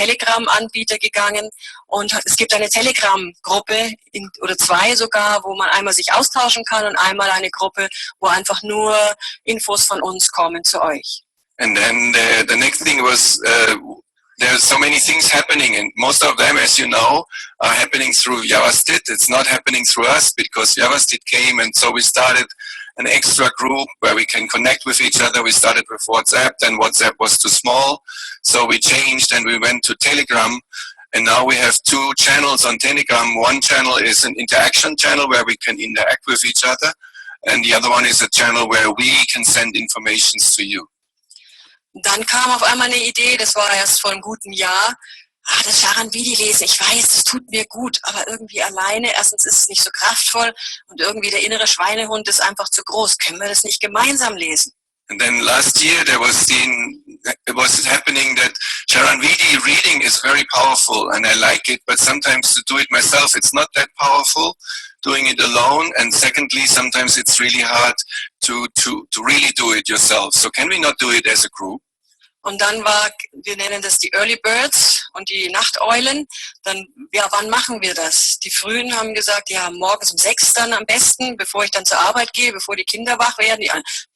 Telegram-Anbieter gegangen und es gibt eine Telegram-Gruppe oder zwei sogar, wo man einmal sich austauschen kann und einmal eine Gruppe, wo einfach nur Infos von uns kommen zu euch. And then the next thing was there are so many things happening, and most of them, as you know, are happening through Vyavasthit. It's not happening through us because Vyavasthit came, and so we started an extra group where we can connect with each other. We started with WhatsApp, then WhatsApp was too small, so we changed and we went to Telegram, and now we have two channels on Telegram. One channel is an interaction channel where we can interact with each other, and the other one is a channel where we can send informations to you. Dann kam auf einmal eine Idee, das war erst vor einem guten Jahr, das Gnan Vidhi lesen, ich weiß, das tut mir gut, aber irgendwie alleine, erstens ist es nicht so kraftvoll und irgendwie der innere Schweinehund ist einfach zu groß. Können wir das nicht gemeinsam lesen? And then last year it was happening that Gnan Vidhi reading is very powerful and I like it, but sometimes to do it myself it's not that powerful, doing it alone, and secondly sometimes it's really hard to really do it yourself. So can we not do it as a group? Und dann wir nennen das die Early Birds und die Nachteulen. Dann, ja, wann machen wir das? Die Frühen haben gesagt, ja, morgens um 6 dann am besten, bevor ich dann zur Arbeit gehe, bevor die Kinder wach werden.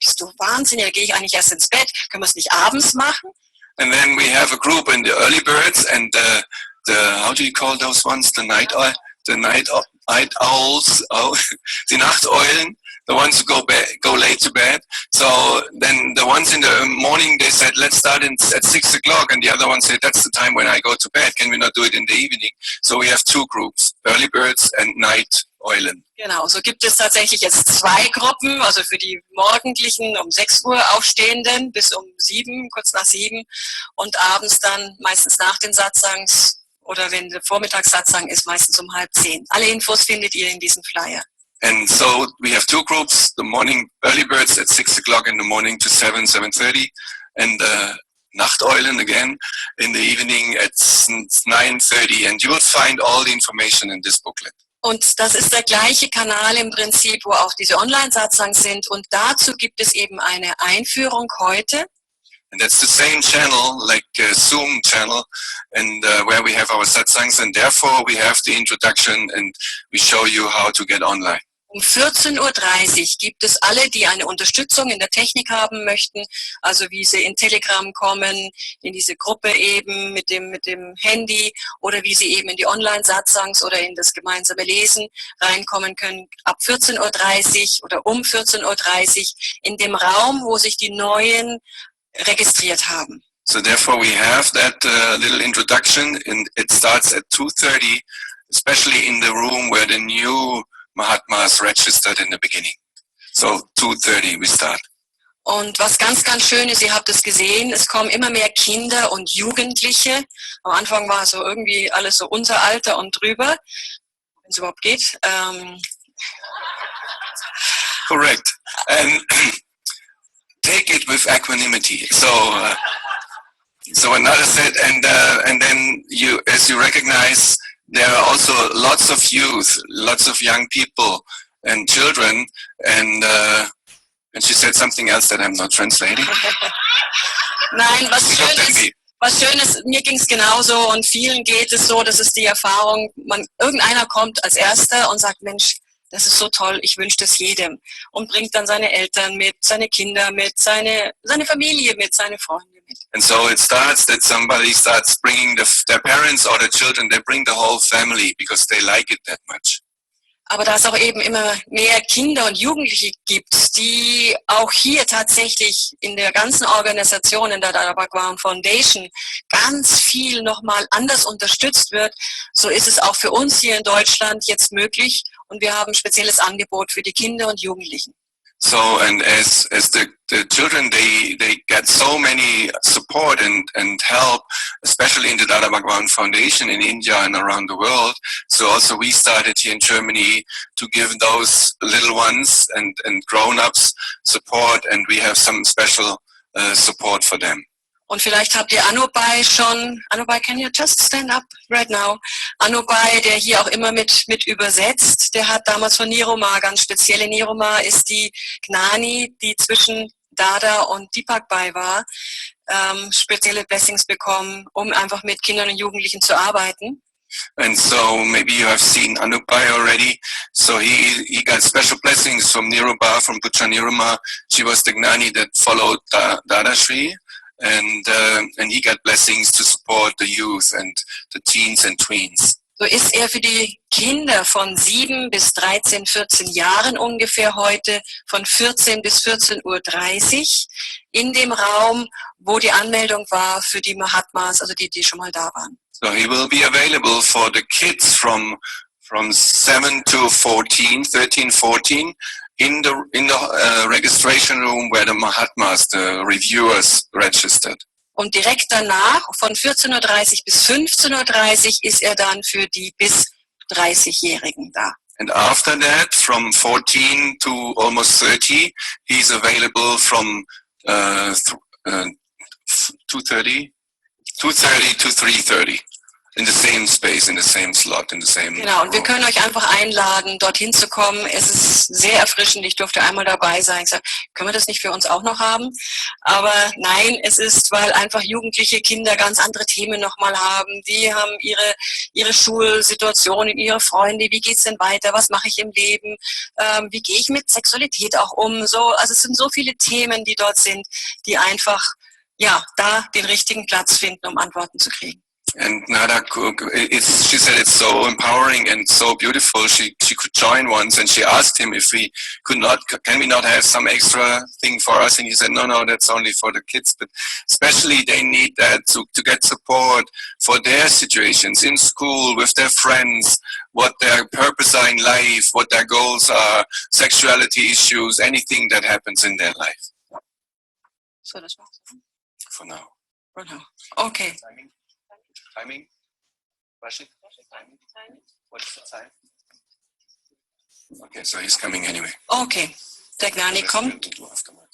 Bist du wahnsinnig, da gehe ich eigentlich erst ins Bett. Können wir es nicht abends machen? And then we have a group in the Early Birds and the how do you call those ones? The night owls, the Nachteulen. The ones who go late to bed. So then the ones in the morning, they said, let's start at 6 o'clock. And the other one said, that's the time when I go to bed. Can we not do it in the evening? So we have two groups, Early Birds and Night Eulen. Genau, so gibt es tatsächlich jetzt zwei Gruppen, also für die morgendlichen um 6 Uhr Aufstehenden bis um 7, kurz nach 7 und abends dann meistens nach den Satsangs oder wenn der Vormittagssatsang ist, meistens um 9:30. Alle Infos findet ihr in diesem Flyer. And so we have two groups, the morning early birds at 6 o'clock in the morning to 7:30, and Nachteulen again in the evening at 9:30. And you will find all the information in this booklet. Und das ist der gleiche Kanal im Prinzip, wo auch diese Online-Satsangs sind. Und dazu gibt es eben eine Einführung heute. And that's the same channel, like a Zoom channel, and where we have our satsangs, and therefore we have the introduction and we show you how to get online. Um 14:30 Uhr gibt es alle, die eine Unterstützung in der Technik haben möchten, also wie sie in Telegram kommen, in diese Gruppe eben mit dem Handy oder wie sie eben in die Online-Satsangs oder in das gemeinsame Lesen reinkommen können, ab 14:30 Uhr oder um 14:30 Uhr in dem Raum, wo sich die Neuen registriert haben. So therefore we have that little introduction, and it starts at 2:30, especially in the room where the new Mahatmas registered in the beginning. So 2:30 we start. Und was ganz, ganz schön ist, ihr habt es gesehen, es kommen immer mehr Kinder und Jugendliche. Am Anfang war so irgendwie alles so unser Alter und drüber, wenn es überhaupt geht. Correct. And take it with equanimity. So another said, and then you, as you recognize, there are also lots of youth, lots of young people and children, and she said something else that I'm not translating. Nein, was schön ist, mir ging es genauso und vielen geht es so, das ist die Erfahrung, irgendeiner kommt als Erster und sagt, Mensch, das ist so toll, ich wünsche das jedem. Und bringt dann seine Eltern mit, seine Kinder mit, seine Familie mit, seine Freunde mit. And so it starts that somebody starts bringing their parents or their children, they bring the whole family because they like it that much. Aber da es auch eben immer mehr Kinder und Jugendliche gibt, die auch hier tatsächlich in der ganzen Organisation, in der Agna Foundation, ganz viel nochmal anders unterstützt wird, so ist es auch für uns hier in Deutschland jetzt möglich und wir haben ein spezielles Angebot für die Kinder und Jugendlichen. So, and as the children, they get so many support and help, especially in the Agna Foundation in India and around the world. So also we started here in Germany to give those little ones and grown-ups support, and we have some special support for them. Und vielleicht habt ihr Anubai schon, Anubai, can you just stand up right now? Anubai, der hier auch immer mit übersetzt, der hat damals von Niroma, ganz spezielle Niroma ist die Gnani, die zwischen Dada und Deepakbhai war. spezielle Blessings bekommen, um einfach mit Kindern und Jugendlichen zu arbeiten. And so maybe you have seen Anupai already. So he got special blessings from Nirupa, from Putra Niruma. She was the Gnani that followed Dadashri. And he got blessings to support the youth and the teens and tweens. So ist er für die Kinder von 7 bis 13, 14 Jahren ungefähr heute, von 14 bis 14:30 Uhr in dem Raum, wo die Anmeldung war für die Mahatmas, also die schon mal da waren. So he will be available for the kids from 7 to 14, 13, 14 in the registration room where the Mahatmas, the reviewers, registered. Und direkt danach, von 14:30 Uhr bis 15:30 Uhr, ist er dann für die bis 30-Jährigen da. And after that, from 14 to almost 30, he's available from 2:30 to 3:30 in the same space, in the same slot, in the same. Genau, und wir können euch einfach einladen, dorthin zu kommen. Es ist sehr erfrischend. Ich durfte einmal dabei sein. Ich sage, können wir das nicht für uns auch noch haben? Aber nein, es ist, weil einfach jugendliche Kinder ganz andere Themen nochmal haben. Die haben ihre Schulsituation, ihre Freunde. Wie geht's denn weiter? Was mache ich im Leben? Wie gehe ich mit Sexualität auch um? So, also es sind so viele Themen, die dort sind, die einfach da den richtigen Platz finden, um Antworten zu kriegen. And Nada, she said it's so empowering and so beautiful. She could join once, and she asked him if can we not have some extra thing for us? And he said, no, that's only for the kids. But especially they need that to get support for their situations in school, with their friends, what their purpose are in life, what their goals are, sexuality issues, anything that happens in their life. So, das war's. For now. For now. Okay. Timing? Timing? What's the time? Okay, so he's coming anyway. Okay, der Gnani kommt.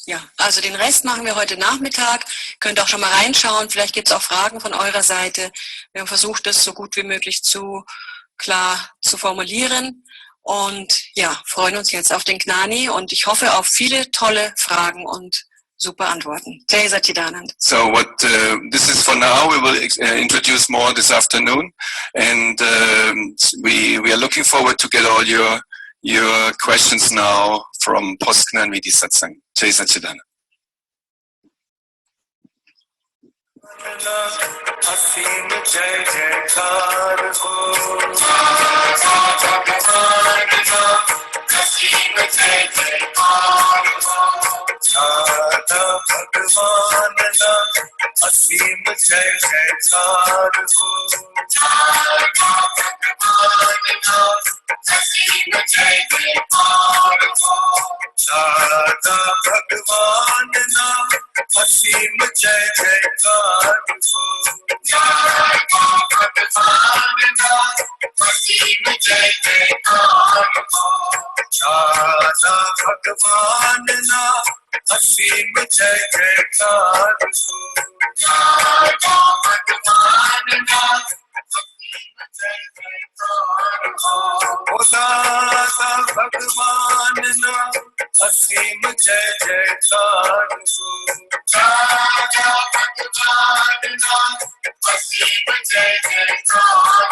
Ja, also den Rest machen wir heute Nachmittag. Könnt auch schon mal reinschauen. Vielleicht gibt es auch Fragen von eurer Seite. Wir haben versucht, das so gut wie möglich klar zu formulieren. Und freuen uns jetzt auf den Gnani und ich hoffe auf viele tolle Fragen und super Antworten. Jai Satchidanand. So what this is for now. We will introduce more this afternoon, and we are looking forward to get all your questions now from Post Gann Vidhi Satsang. Jai Satchidanand. असीम जय जयकार हो असीम जय जयकार हो दादा भगवान ना असीम जय जयकार हो दादा भगवान ना असीम जय जयकार हो दादा भगवान ना असीम जय जयकार हो दादा भगवान ना असीम जय जयकार हो दादा भगवान ना असीम जय जयकार हो दादा भगवान ना असीम जय जयकार हो दादा भगवान ना असीम जय जयकार हो दादा भगवान ना असीम जय जयकार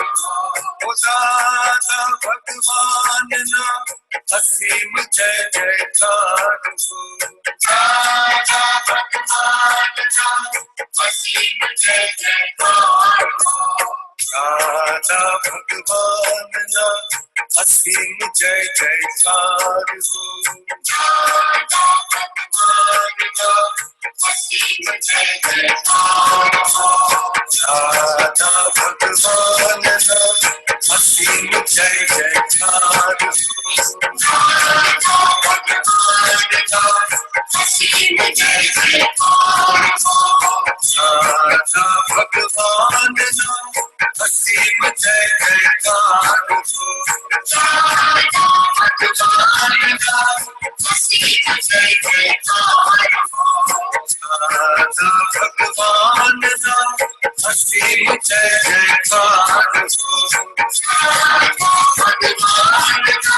हो दादा भगवान ना असीम जय जयकार हो दादा भगवान ना असीम जय जयकार हो दादा भगवान ना असीम जय जयकार हो दादा भगवान ना असीम जय जयकार हो दादा भगवान ना असीम जय जयकार हो दादा भगवान ना असीम जय जयकार हो दादा भगवान ना असीम जय जयकार हो दादा भगवान ना असीम जय जयकार हो दादा भगवान ना असीम जय जयकार हो दादा भगवान ना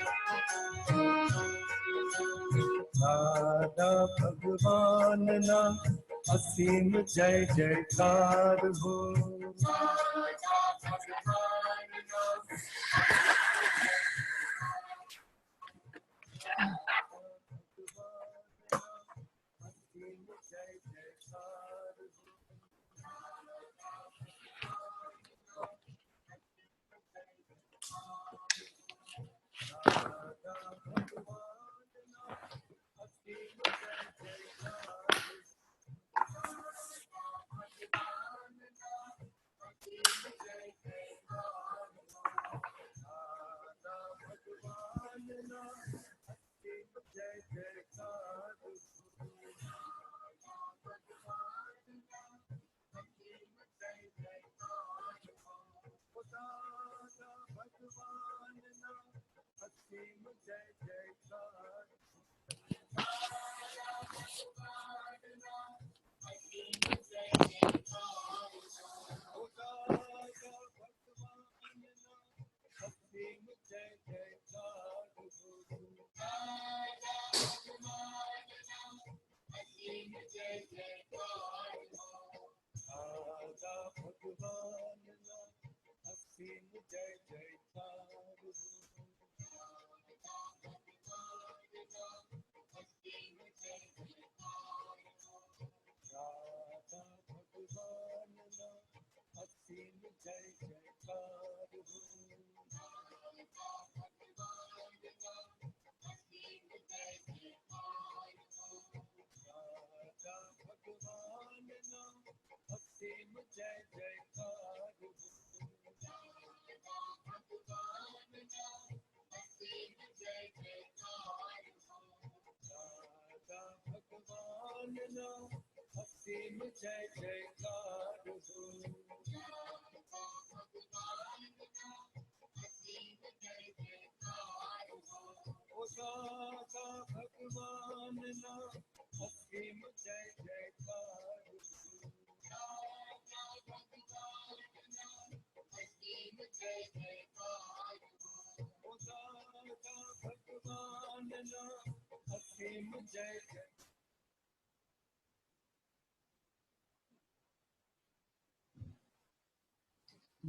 दादा भगवान ना असीम जय जयकार हो।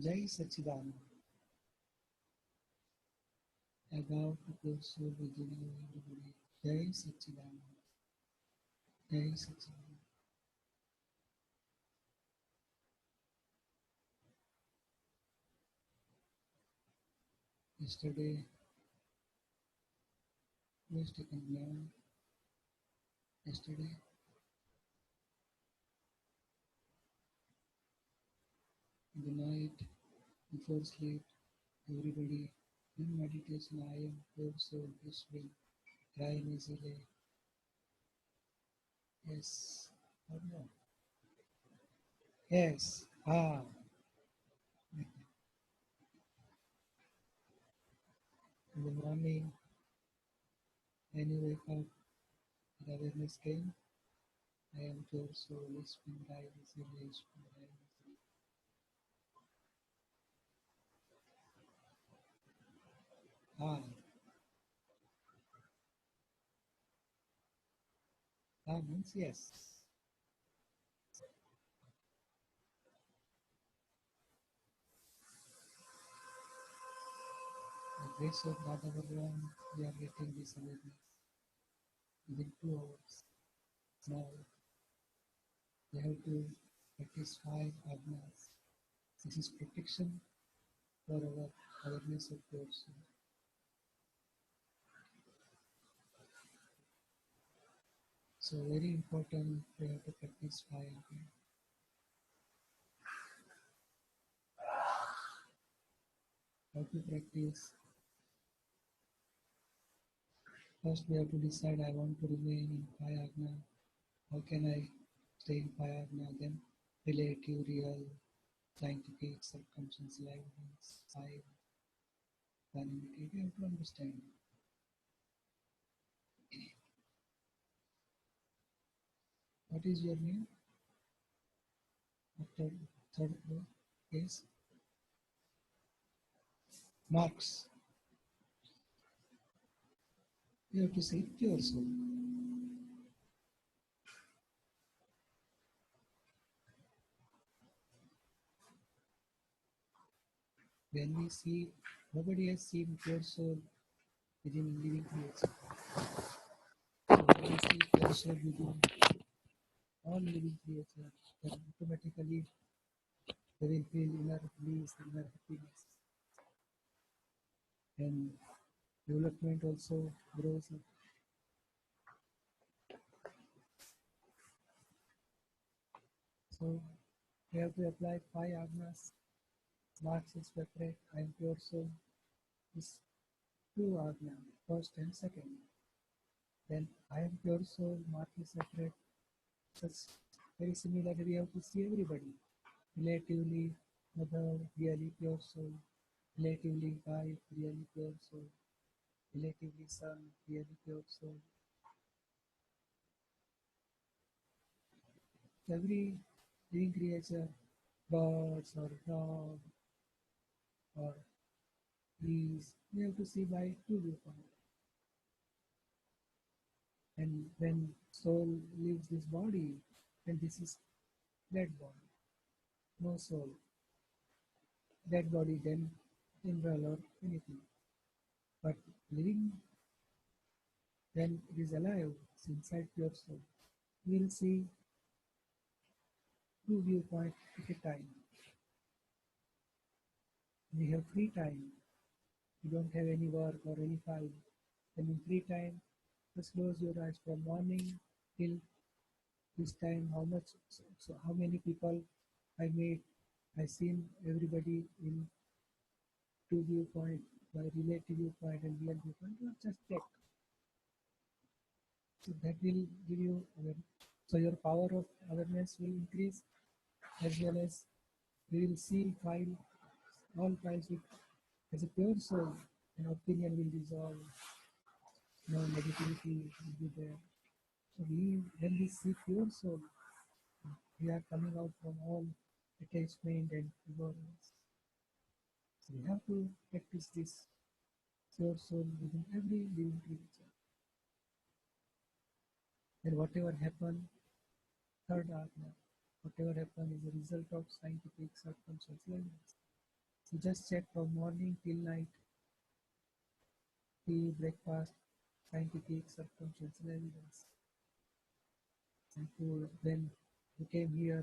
Jai Sachidanand. I bow to close soul within you, everybody. Jai Sachidanand. Jai Sachidanand. Yesterday, who was taken Gnan? Yesterday, in the night, before sleep, everybody, in meditation, I am pure soul, peaceful, crying easily. Yes, or no? Yes, in the morning, when you wake up, the awareness came. I am pure soul, peaceful, crying easily, peaceful, crying easily. Means yes. The grace of Radha Bhagavan, we are getting this awareness within 2 hours. Now, we have to practice 5 Agnas. This is protection for our awareness of pure soul. So, very important, we have to practice 5 Agnas. How to practice? First, we have to decide I want to remain in 5 Agna. How can I stay in 5 Agna? Then, relative, real, scientific, circumstantial evidence, 5, vanity. We have to understand. What is your name? After third row, yes. Marks. You have to say pure soul. then we see nobody has seen pure soul within living creature. So when we see pure soul within all living creature, then automatically they will feel inner bliss, inner happiness. And development also grows up. So we have to apply 5 Agnas. Marks is separate, I am pure soul. Is 2 Agna, first and second. Then I am pure soul, mark is separate. Such very similarly we have to see everybody. Relatively mother, really pure soul. Relatively wife, really pure soul. Relatively son, really pure soul. Every living creature, birds or dog or trees, we have to see by 2 viewpoints. And when soul leaves this body, then this is dead body, no soul. Dead body then mineral or anything. But living, when it is alive, it's inside pure soul. We will see 2 viewpoints at a time. We have free time. You don't have any work or any file. Then in free time, just close your eyes from morning till this time. So how many people I made? I seen everybody in 2 viewpoint, by relative viewpoint and real viewpoint. Just check. So that will give you awareness. So your power of awareness will increase, as well as we will see all files with as a pure soul, and opinion will dissolve, no negativity will be there. So when we see pure soul, we are coming out from all attachment and ignorance. So we have to practice this pure soul within every living creature. And whatever happened, third Agna, whatever happened is a result of scientific circumstantial evidence. So just check from morning till night, tea, breakfast, scientific circumstantial evidence. And food, when you came here,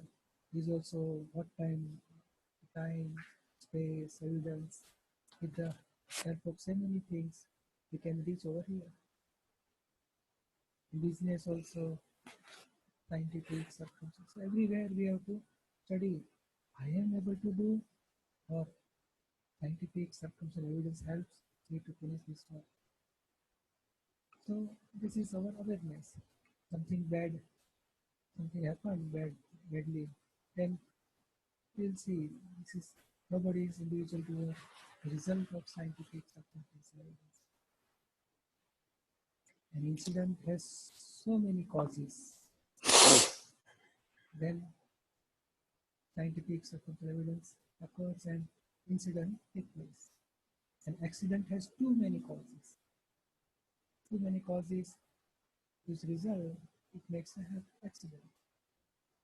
is also what time, space, evidence. With the help of so many things, we can reach over here. In business also, scientific circumstances. Everywhere we have to study. I am able to do, or scientific circumstantial evidence helps me to finish this work. So this is our awareness. Something happened badly, then we'll see. This is nobody is individual to a result of scientific circumstantial evidence. An incident has so many causes. Then scientific circumstantial evidence occurs and incident takes place. An accident has too many causes. Too many causes which result, it makes an accident.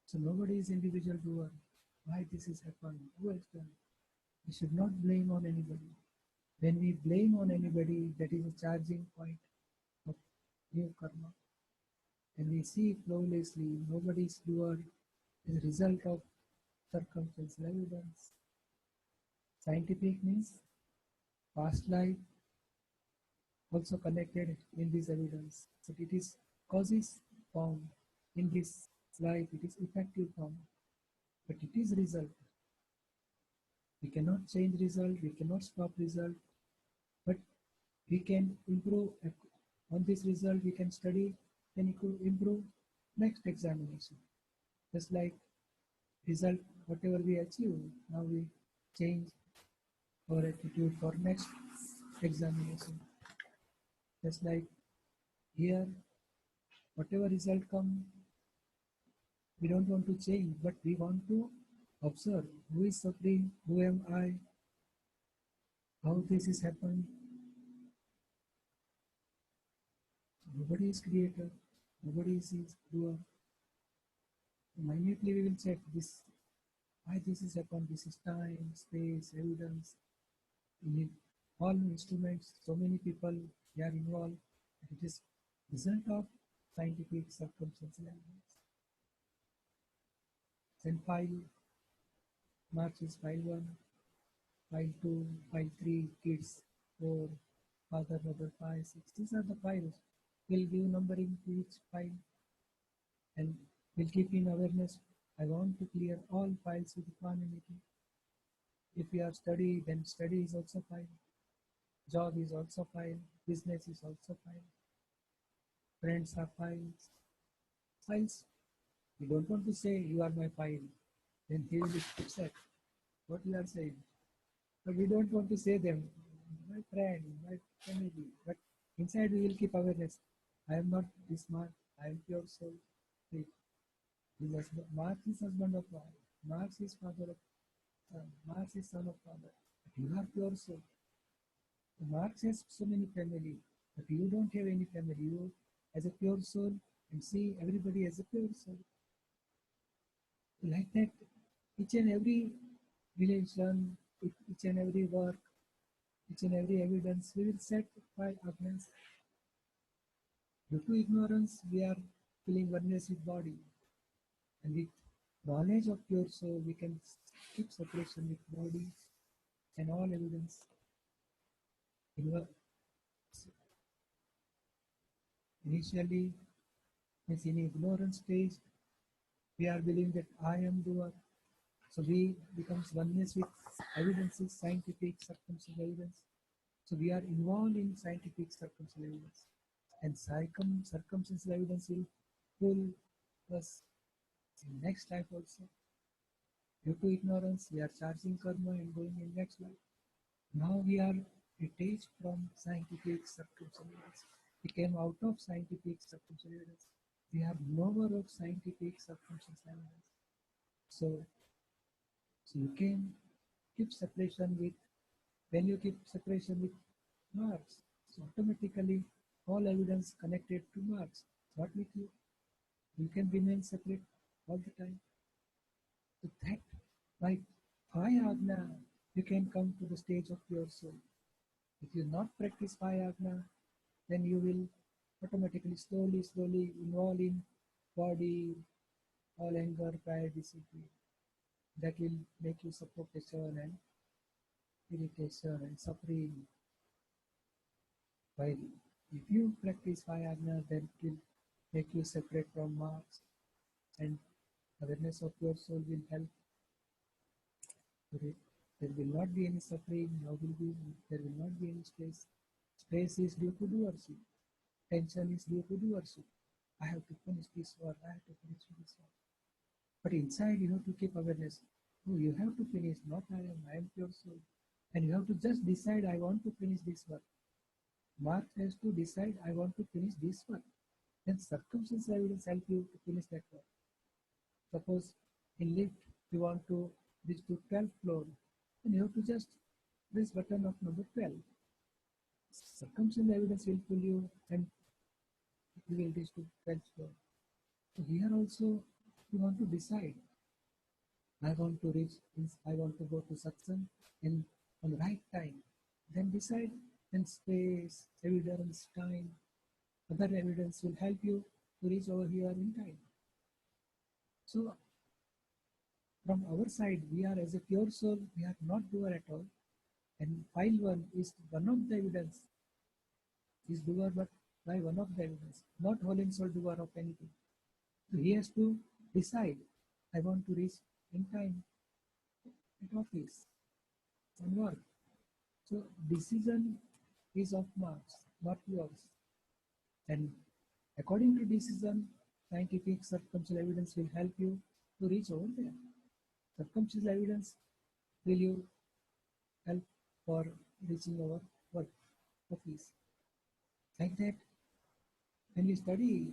So nobody is individual doer. Why this is happening? Who has done? We should not blame on anybody. When we blame on anybody, that is a charging point of new karma. And we see flawlessly nobody's doer is a result of circumstantial evidence. Scientific means past life also connected in this evidence. So it is causes found in this life, it is effective form, but it is result. We cannot change result, we cannot stop result, but we can improve on this result. We can study, then improve next examination. Just like result, whatever we achieve, now we change our attitude for next examination. Just like here, whatever result come, we don't want to change, but we want to observe who is suffering, who am I, how this is happening. Nobody is creator, nobody is doer. Minutely we will check this, why this is happened. This is time, space, evidence. In all instruments, so many people they are involved. It is result of scientific circumstances. Then file March is file 1, file 2, file 3, kids 4, father, mother 5, 6. These are the files. We'll give numbering to each file and we'll keep in awareness. I want to clear all files with equanimity. If we are study, then study is also file. Job is also file. Business is also file. Friends are files. Files. You don't want to say you are my file. Then he will be upset. What you are saying. But we don't want to say them. My friend, my family. But inside we will keep awareness. I am not this Mark. I am pure soul. Mark is husband of wife. Mark is father of son. Mark is son of father. But you are pure soul. Mark has so many family. But you don't have any family. You as a pure soul and see everybody as a pure soul. Like that, each and every religion, each and every work, each and every evidence, we will set by Agnas. Due to ignorance, we are feeling oneness with body. And with knowledge of pure soul, we can keep separation with body and all evidence. Initially, means in ignorance stage, we are believing that I am doer. So we becomes oneness with evidences, scientific, circumstantial evidence. So we are involved in scientific circumstantial evidence. And circumstantial evidence will pull us in next life also. Due to ignorance, we are charging karma and going in next life. Now we are detached from scientific circumstantial evidence. We came out of scientific circumstantial evidence. We are knower of scientific circumstantial evidence. So you can keep separation with, when you keep separation with marks, so automatically all evidence connected to marks, not with you. You can remain separate all the time. So that by Agna, you can come to the stage of pure soul. If you not practice Agna, then you will automatically, slowly involve in body, all anger, pride, discipline. That will make you suffocation and irritation and suffering. While if you practice Agna, then it will make you separate from marks, and awareness of your soul will help. There will not be any suffering, there will not be any stress. Stress is due to doership. Tension is due to doership. I have to finish this work, I have to finish this work. But inside you have to keep awareness. Oh, you have to finish, not I am pure soul. And you have to just decide, I want to finish this work. Mark has to decide, I want to finish this work. Then circumstances evidence help you to finish that work. Suppose in lift, you want to reach to 12th floor, then you have to just press button of number 12. Circumstantial evidence will pull you and you will reach to 12th floor. So here also, you want to decide. I want to go to satsang in on the right time. Then decide, then space, evidence, time, other evidence will help you to reach over here in time. So from our side, we are as a pure soul, we are not doer at all. And file 1 is one of the evidence. Is doer but by one of the evidence, not whole and soul doer of anything. So he has to decide, I want to reach in time at office and work. So decision is of marks, not yours. And according to decision, scientific circumstantial evidence will help you to reach over there. Circumstantial evidence will you help for reaching our work office. Like that, when we study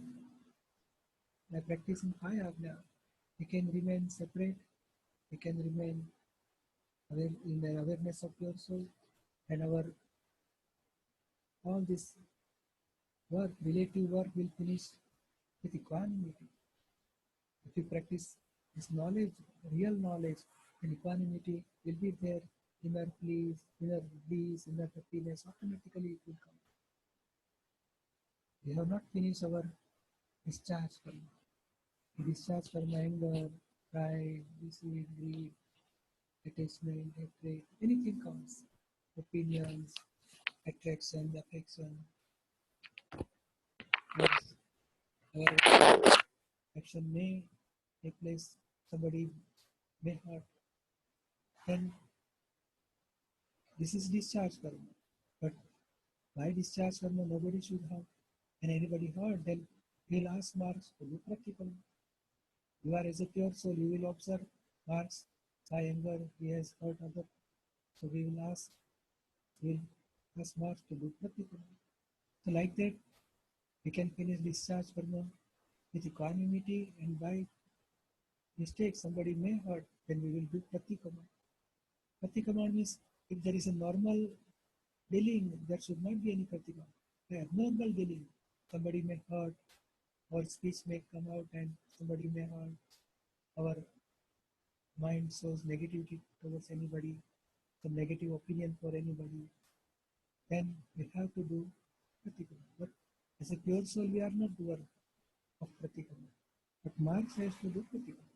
by practicing Agna, we can remain separate, we can remain in the awareness of pure soul, and our all this work, relative work will finish with equanimity. If you practice this knowledge, real knowledge, then equanimity will be there inner bliss, inner happiness, automatically it will come. We have not finished our discharge karma. We discharge karma, anger, pride, deceit, greed, attachment, hatred, anything comes. Opinions, attraction, affection. Yes, our action may take place, somebody may hurt. Then this is discharge karma. But why discharge karma? Nobody should hurt. And anybody hurt, then he'll ask marks to do practical. You are as a pure soul, you will observe marks by anger, he has hurt other. So we'll ask marks to do practical. So like that, we can finish discharge karma with equanimity, and by mistake somebody may hurt, then we will do pratikama. Pratikama means if there is a normal dealing, there should not be any pratikama. By abnormal dealing, somebody may hurt, or speech may come out and somebody may hurt. Our mind shows negativity towards anybody, some negative opinion for anybody, then we have to do pratikama. But as a pure soul, we are not doer of pratikama. But Marx has to do pratikama.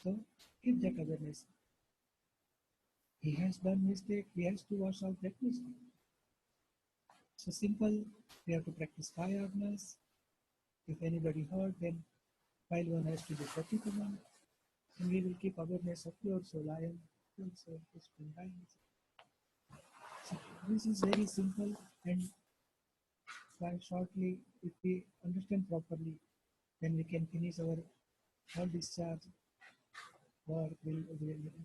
So keep that awareness. He has done mistake, he has to wash out that mistake. So simple, we have to practice 5 Agnas. If anybody hurt, then while one has to do pratikama, and we will keep awareness of pure soul. I am pure soul, peaceful, guidance. So this is very simple, and quite shortly, if we understand properly, then we can finish our all discharge work,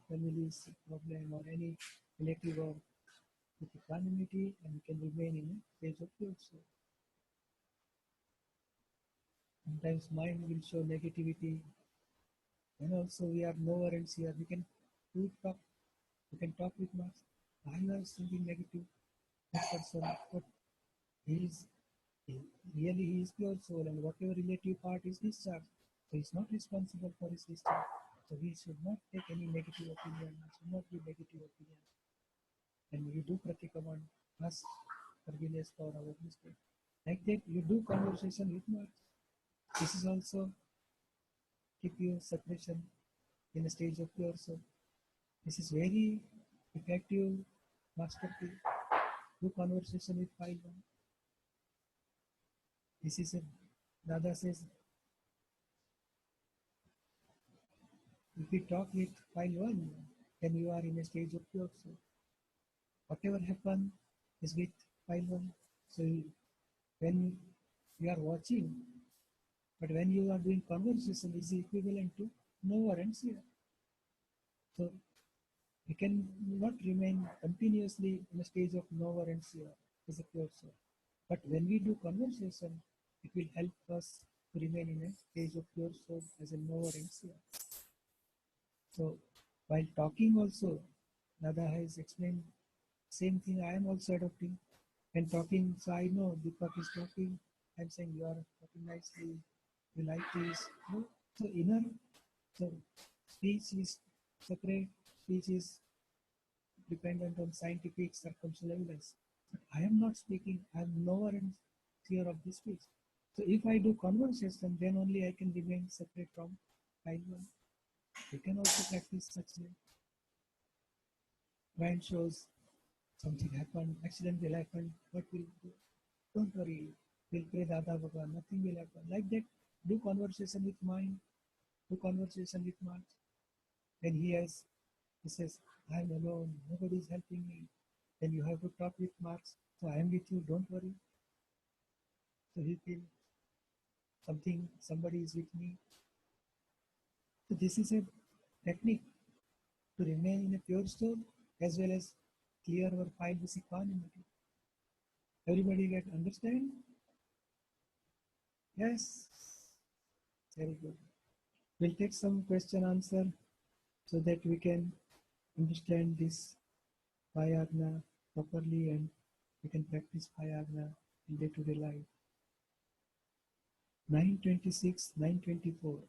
family's problem or any relative work with equanimity, and we can remain in a stage of pure soul. Sometimes mind will show negativity, and also we are knower and seer. We can talk with Marx. I was thinking negative, that person, but he is pure soul, and whatever relative part is discharged, so he is not responsible for his discharge. So we should not take any negative opinion, should not give negative opinion. And you do pratikama, ask forgiveness for our mistake. Like that, you do conversation with Marx. This is also keep you separation in a stage of pure soul. This is very effective masterpiece. Do conversation with file 1. This is a Dada says, if we talk with file 1, then you are in a stage of pure soul. Whatever happens is with file 1. So when you are watching, but when you are doing conversation, is equivalent to knower and seer. So we can not remain continuously in a stage of knower and seer as a pure soul. But when we do conversation, it will help us to remain in a stage of pure soul as a knower and seer. So while talking also, Dada has explained same thing I am also adopting. And talking, so I know Deepak is talking, I'm saying you are talking nicely, you like this. No? So inner, so speech is separate, speech is dependent on scientific circumstantial evidence. But I am not speaking, I am knower and seer of this speech. So if I do conversation, then only I can remain separate from file 1. You can also practice such way. Mind shows something happened, accident will happen, what will do? Don't worry, we'll pray Dada Baba, nothing will happen. Like that, do conversation with mind, do conversation with Marx. Then he says, I'm alone, nobody is helping me. Then you have to talk with Marx. So I am with you, don't worry. So he feels somebody is with me. So this is a technique to remain in a pure soul as well as clear our file with equanimity. Everybody get understand? Yes? Very good. We'll take some question answer so that we can understand this Agna properly and we can practice Agna in day-to-day life. 926, 924.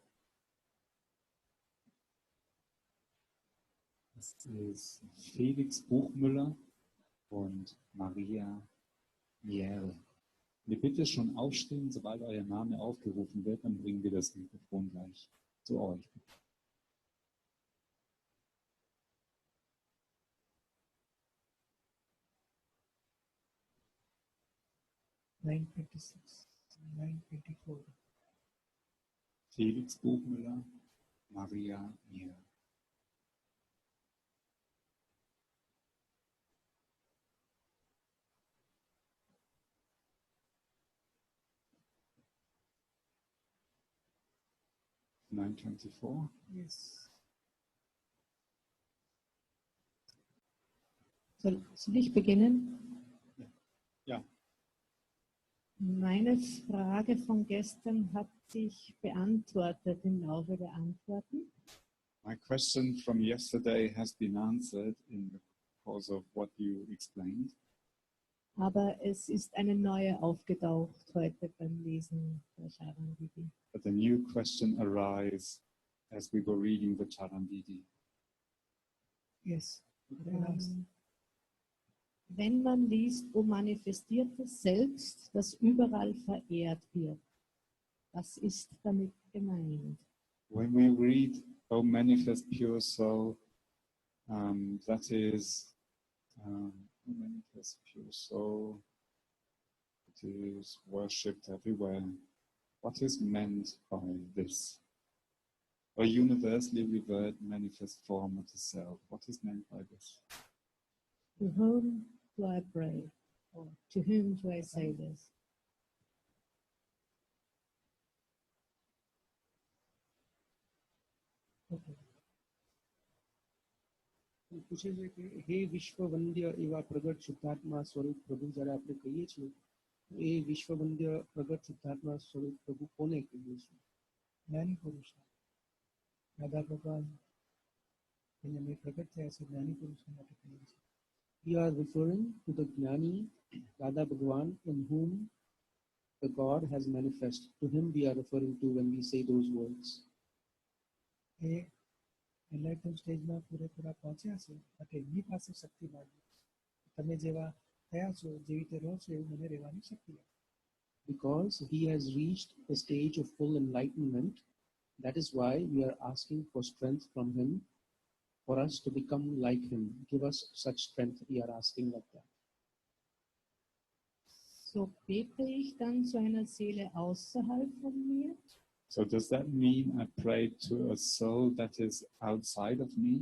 Das ist Felix Buchmüller und Maria Miere. Wir bitte schon aufstehen, sobald euer Name aufgerufen wird, dann bringen wir das Mikrofon gleich zu euch. 926, 924. Felix Buchmüller, Maria Miere. Yes. Soll ich beginnen? Ja. Meine Frage von gestern hat sich beantwortet im Laufe der Antworten. My question from yesterday has been answered in the course of what you explained. Aber es ist eine neue aufgetaucht heute beim Lesen der Charan Vidhi. But a new question arose as we were reading the Charan Vidhi. Yes. Wenn man liest, o manifestiertes Selbst, das überall verehrt wird, was ist damit gemeint? When we read, O manifest pure soul, that is, O manifest pure soul, it is worshipped everywhere. What is meant by this? A universally revered manifest form of the self. What is meant by this? To whom do I pray? Or to whom do I say this? Okay. પૂછે છે કે હે વિશ્વવંદ્ય એવા પ્રગટ શુદ્ધાત્મા સ્વરૂપ પ્રભુ જ્યારે આપણે કહીએ છીએ એ વિશ્વવંદ્ય પ્રગટ શુદ્ધાત્મા સ્વરૂપ પ્રભુ કોને કહીએ છીએ? જ્ઞાની પુરુષ દાદા ભગવાન એને મેં પ્રગટ થયા છે જ્ઞાની પુરુષને માટે કહીએ છીએ. We are referring to the Gnani, Dada Bhagwan, in whom the God has manifest. To him we are referring to when we say those words. Enlightened stage માં પૂરેપૂરા પહોંચ્યા છે એટલે એમની પાસે શક્તિ માંગી. તમે જેવા થયા છો જેવી રીતે રહો છો એવું મને રહેવાની શક્તિ આપો. Because he has reached the stage of full enlightenment, that is why we are asking for strength from him, for us to become like him. Give us such strength, we are asking like that. So bete ich dann zu einer Seele außerhalb von mir? So does that mean I pray to a soul that is outside of me?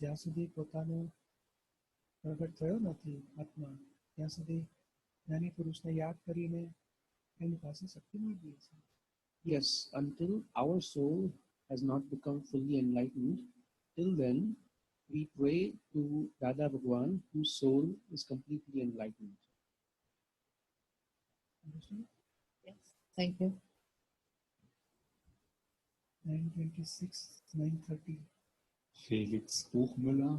જ્યાં સુધી પોતાનો પ્રગટ થયો નથી આત્મા ત્યાં સુધી જ્ઞાની પુરુષને યાદ કરીને એની પાસે શક્તિ માંગીએ છીએ. Yes, until our soul has not become fully enlightened, till then we pray to Dada Bhagwan, whose soul is completely enlightened. Understand? Yes. Thank you. 926, 930. Felix Buchmüller.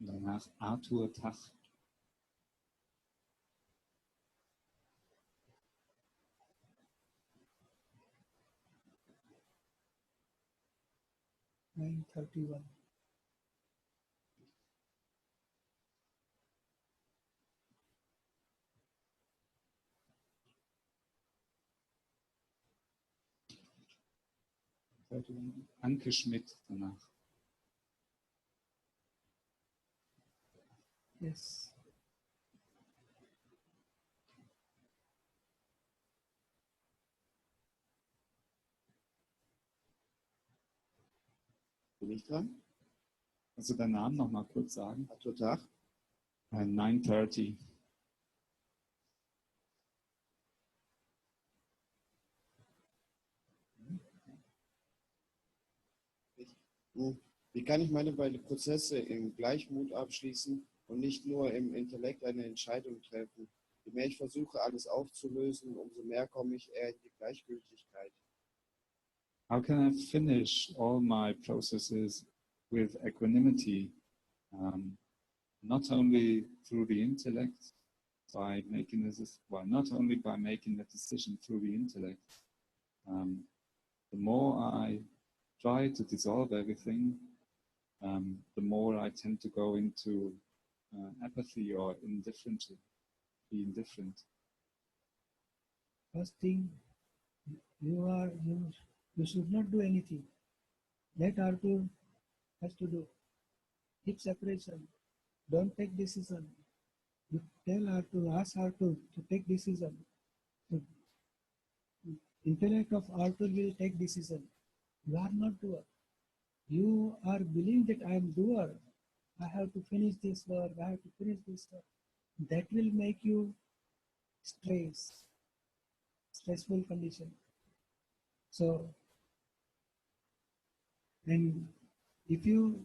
Danach Arthur Tach. $931. Anke Schmidt danach. Yes. Bin ich dran? Kannst du deinen Namen noch mal kurz sagen? Arthur Tach. 930. Wie kann ich meine beiden Prozesse im Gleichmut abschließen und nicht nur im Intellekt eine Entscheidung treffen? Je mehr ich versuche, alles aufzulösen, umso mehr komme ich eher in die Gleichgültigkeit. How can I finish all my processes with equanimity, not only through the intellect, by making this, well, not only by making the decision through the intellect, The more I try to dissolve everything, the more I tend to go into apathy or indifference, be indifferent. First thing, you should not do anything. Let Arthur has to do. Keep separation. Don't take decision. You tell Arthur, ask Arthur to take decision. The intellect of Arthur will take decision. You are not doer. You are believing that I am doer. I have to finish this work. I have to finish this work. That will make you stressful condition. So, and if you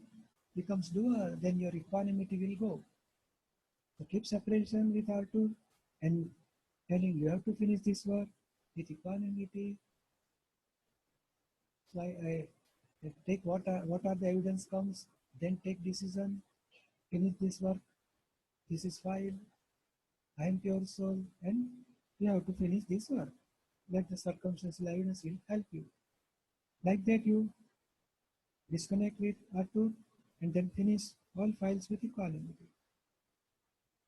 becomes doer, then your equanimity will go. So keep separation with Arthur and telling you have to finish this work with equanimity. So I take what are the evidence comes, then take decision, finish this work, this is fine, I am pure soul, and you have to finish this work. That the circumstantial evidence will help you. Like that you disconnect with Arthur and then finish all files with equanimity.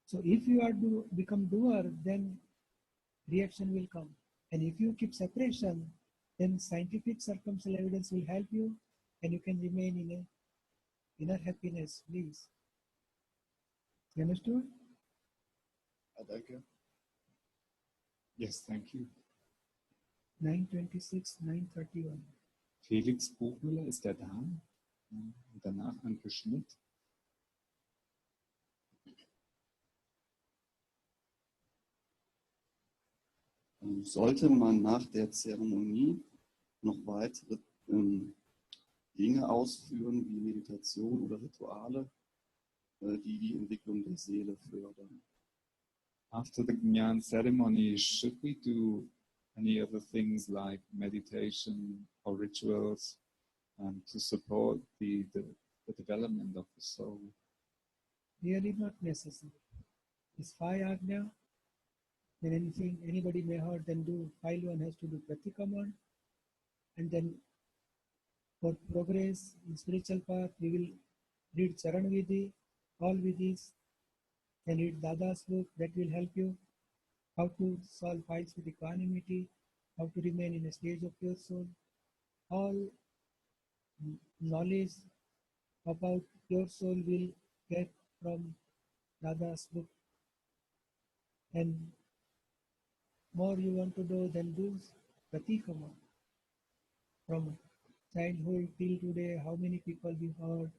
So if you are to become doer, then reaction will come. And if you keep separation, then scientific circumstantial evidence will help you and you can remain in a inner happiness, please. You understood? Thank you. Yes, thank you. 926, 931. Felix Buchmüller, ist der da? Und danach Anke Schmidt. Sollte man nach der Zeremonie noch weitere Dinge ausführen, wie Meditation oder Rituale, die die Entwicklung der Seele fördern? After the Gnan ceremony, should we do any other things like meditation or rituals to support the development of the soul? Really not necessary. It's 5 Agna. Then anything anybody may heard, then do. File 1 has to do Pratikraman. And then for progress in spiritual path, we will read Charan Vidhi, all Vidhis, and read Dada's book. That will help you how to solve files with equanimity, how to remain in a stage of pure soul. All knowledge about pure soul will get from Dada's book. And more you want to do, then do Pratikraman. From childhood till today, how many people we heard,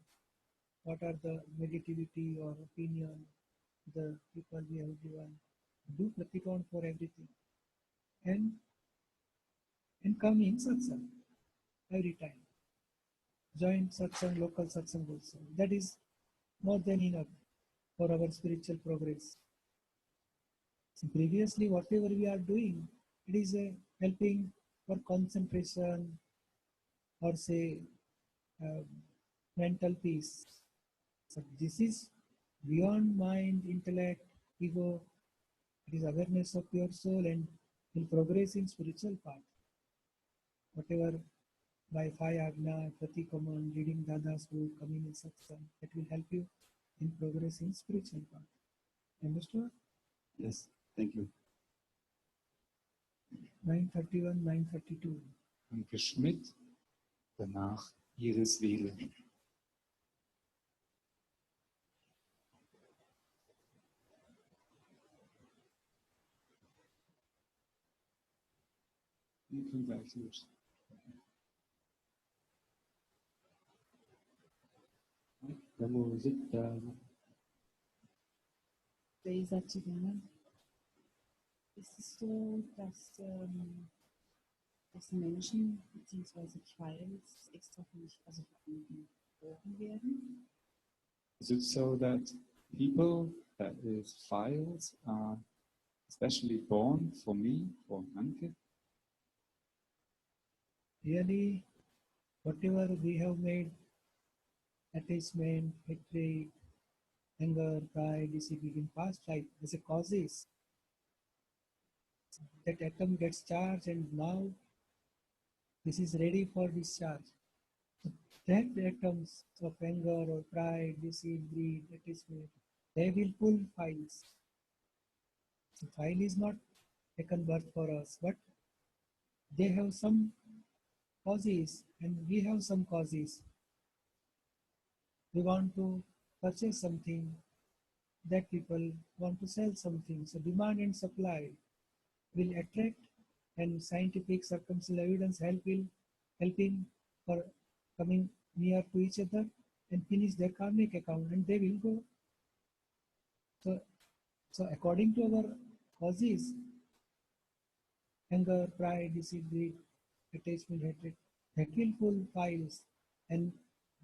what are the negativity or opinion the people we have given. Do Pratikraman for everything. And come in satsang every time. Join satsang, local satsang also. That is more than enough for our spiritual progress. So previously, whatever we are doing, it is helping for concentration or say mental peace. So this is beyond mind, intellect, ego. It is awareness of pure soul and will progress in spiritual path. Whatever by 5 Agna, Pratikraman, reading Dada's book, coming in satsang, that will help you in progress in spiritual path. Understood? Yes, thank you. 931, 932. Anke Schmidt, danach Iris Wehle. Wir können gleich los. Jai Satchidanand. Ist es so, dass Menschen bzw. Files extra für mich, also geboren werden? Is it so that people, that is files, are especially born for me, for Anke? Really, whatever we have made, attachment, hatred, anger, pride, deceiving in past life as a causes, that atom gets charged and now this is ready for discharge. So that atoms of anger or pride, deceit, greed, attachment, they will pull files. The file is not taken birth for us, but they have some causes and we have some causes. We want to purchase something, that people want to sell something. So demand and supply will attract, and scientific circumstantial evidence helping for coming near to each other and finish their karmic account, and they will go. So according to our causes, anger, pride, deceit, greed, attachment, hatred, that will pull files and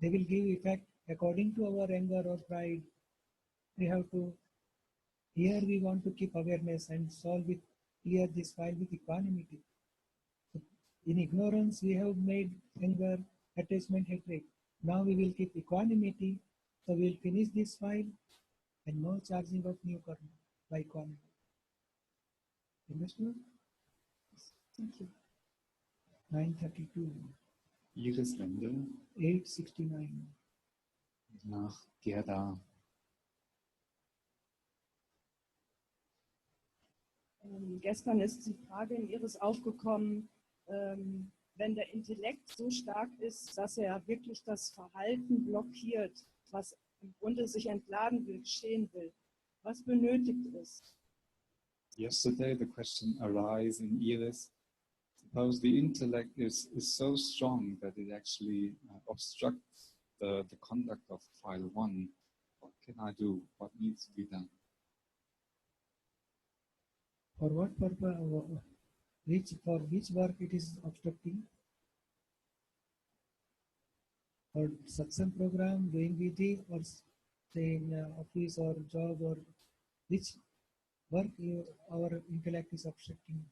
they will give effect according to our anger or pride. We have to, here we want to keep awareness and solve it, clear this file with equanimity. So in ignorance, we have made anger, attachment, hatred. Now we will keep equanimity. So we will finish this file and no charging of new karma by equanimity. Understood? Thank you. 932. Ihres Wende 869. nach Gerda. Gestern ist die Frage in Iris aufgekommen, wenn der Intellekt so stark ist, dass er wirklich das Verhalten blockiert, was im Grunde sich entladen will, geschehen will. Was benötigt es? Yesterday the question arose in Iris, suppose the intellect is so strong that it actually obstructs the conduct of file 1. What can I do? What needs to be done? For what purpose? For which work it is obstructing? For satsang program, doing vidhi, or say in office or job, or which work our intellect is obstructing?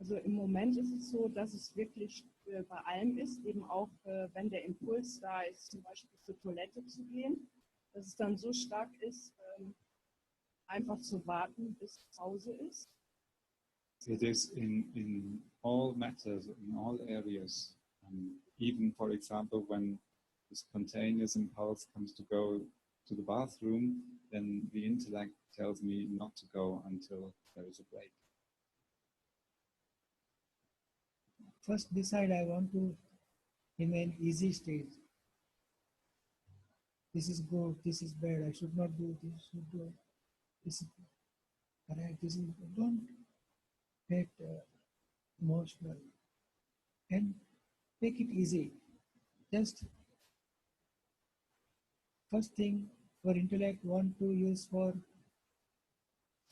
Also im Moment ist es so, dass es wirklich bei allem ist, eben auch wenn der Impuls da ist, zum Beispiel zur Toilette zu gehen, dass es dann so stark ist, einfach zu warten, bis Pause ist. It is in all matters, in all areas. Even, for example, when the spontaneous impulse comes to go to the bathroom, then the intellect tells me not to go until there is a break. First decide I want to remain easy state. This is good, this is bad, I should not do this, should do this is correct, this is, don't get emotional and take it easy. Just first thing for intellect want to use for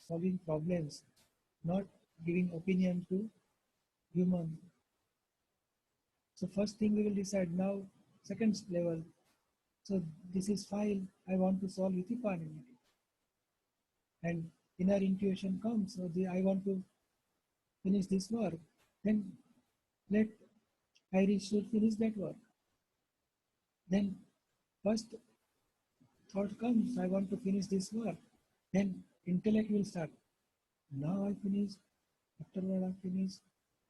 solving problems, not giving opinion to human. So first thing we will decide now, second level. So this is file I want to solve with equanimity. And inner intuition comes, so I want to finish this work. Then let Iris should finish that work. Then first thought comes, I want to finish this work. Then intellect will start. Now I finish, afterward I finish.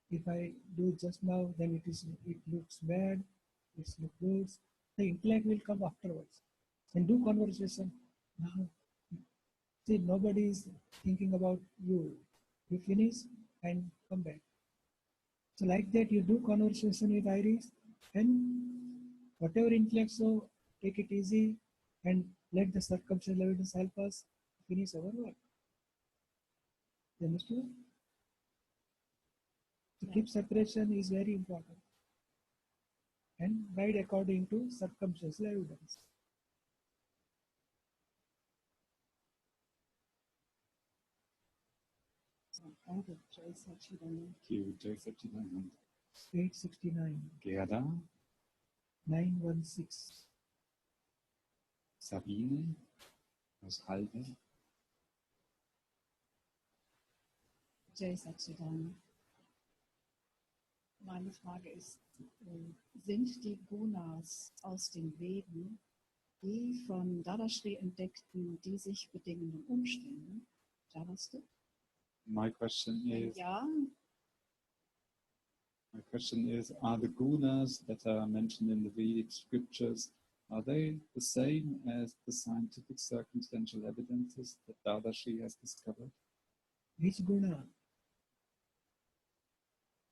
If I do just now, then it looks bad, it looks good. The intellect will come afterwards. And do conversation. Now, see, nobody is thinking about you. You finish and come back. So like that, you do conversation with Iris, and whatever intellect, so take it easy and let the circumstantial evidence help us finish our work. You understood? To keep separation is very important and guide according to circumstantial evidence. Danke, Jay Satchidanand. Thank you, Jay Satchidanand. 869. Gerda. 916. Sabine aus Halbe. Jay Satchidanand. Meine Frage ist, sind die Gunas aus den Veden die von Dadashri entdeckten, die sich bedingenden Umstände? JavaScript? My question is, Ja, My question is, are the gunas that are mentioned in the Vedic scriptures, are they the same as the scientific circumstantial evidences that Dadashri has discovered? Which guna?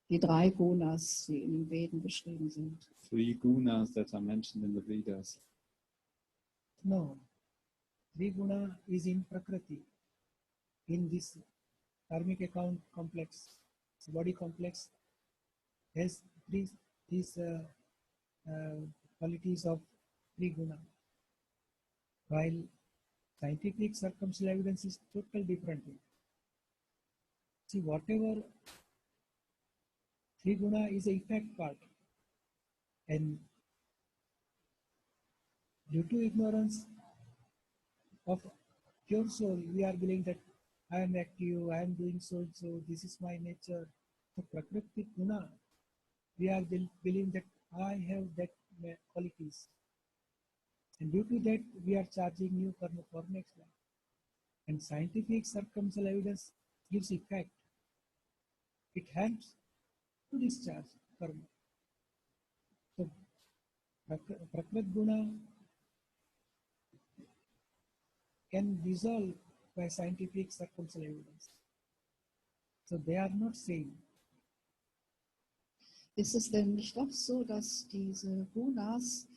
Die 3 Gunas, die in den Veden beschrieben sind. 3 gunas that are mentioned in the Vedas. No. 3 guna is in Prakriti. In this karmic account complex, body complex has these qualities of 3 guna. While scientific circumstantial evidence is totally different. See, whatever 3 guna is a effect part, and due to ignorance of pure soul, we are believing that I am active, I am doing so and so, this is my nature. So Prakriti guna, we are believing that I have that qualities. And due to that, we are charging new karma for next life. And scientific circumstantial evidence gives effect. It helps to discharge karma. So Prakrit guna can resolve by scientific circumstantial evidence. So they are not same. Ist es denn nicht doch so, dass diese Gunas,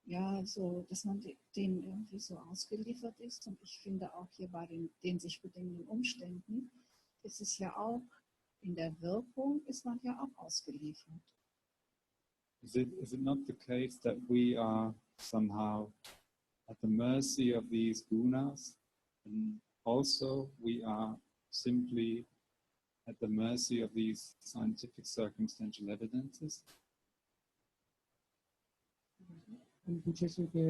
ja, so, dass man denen irgendwie so ausgeliefert ist? Und ich finde auch hier bei den sich bedingenden Umständen ist es ja auch, in der Wirkung ist man ja auch ausgeliefert. Is it not the case that we are somehow at the mercy of these gunas, and also we are simply at the mercy of these scientific circumstantial evidences? પૂછે છે કે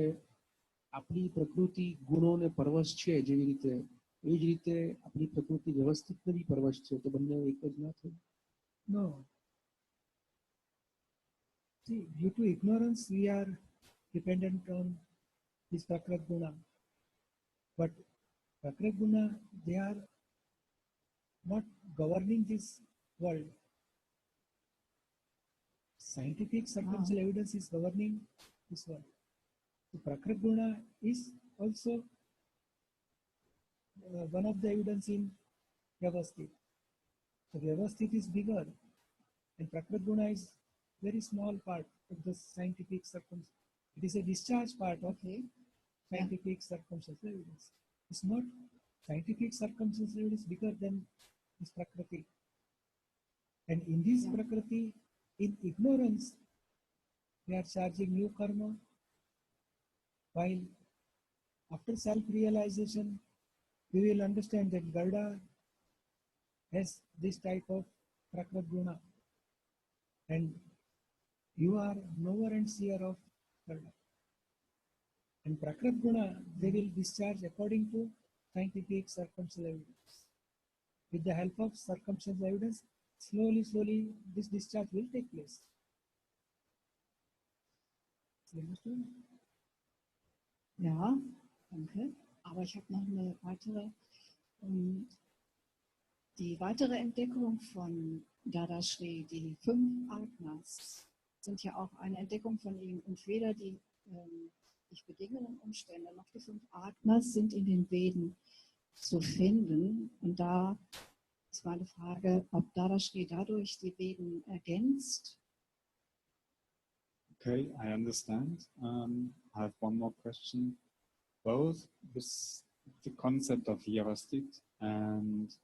આપણી પ્રકૃતિ ગુણોને પરવશ છે જેવી રીતે એ જ રીતે આપણી પ્રકૃતિ વ્યવસ્થિત નથી પરવશ છે તો બંને એક જ ના થાય? No. See, due to ignorance, we are dependent on this Prakrit guna. But Prakrit guna, they are not governing this world. Scientific circumstantial evidence is governing this world. So Prakrit guna is also one of the evidence in Vyavasthit. So Vyavasthit is bigger, and Prakrit guna is very small part of the scientific circumstance. It is a discharge part of scientific circumstantial evidence. It's not scientific circumstantial evidence bigger than this Prakriti. And in this Prakriti, in ignorance, we are charging new karma, while after self-realization, we will understand that Garda has this type of Prakrit guna. And you are knower and seer of Garda. And Prakrit guna, they will discharge according to scientific circumstantial evidence. With the help of circumstantial evidence, slowly, this discharge will take place. Ja, danke. Aber ich habe noch eine weitere, die weitere Entdeckung von Dadashri, die 5 Agnas, sind ja auch eine Entdeckung von ihm. Und weder die sich bedingenden Umstände noch die 5 Agnas sind in den Veden zu finden. Und da ist meine Frage, ob Dadashri dadurch die Veden ergänzt. Okay, I understand. I have one more question. Both the concept of Vyavasthit and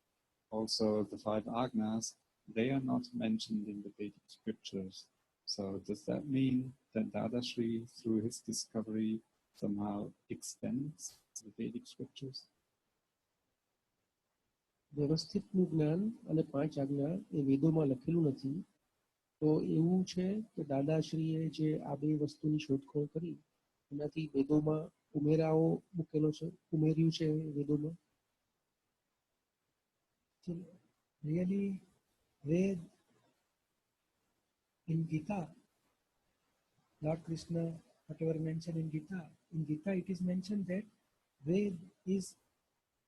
also the 5 Agnas, they are not mentioned in the Vedic scriptures. So does that mean that Dadashri, through his discovery, somehow extends the Vedic scriptures? વ્યવસ્થિતનું જ્ઞાન અને 5 આજ્ઞા એ વેદોમાં લખેલું નથી. તો એવું છે કે દાદાશ્રીએ જે આ બે વસ્તુની શોધખોળ કરી એનાથી વેદોમાં ઉમેરાઓ મૂકેલો છે, ઉમેર્યું છે વેદોમાં. So really, Ved in Gita, Lord Krishna, whatever mentioned in Gita it is mentioned that Ved is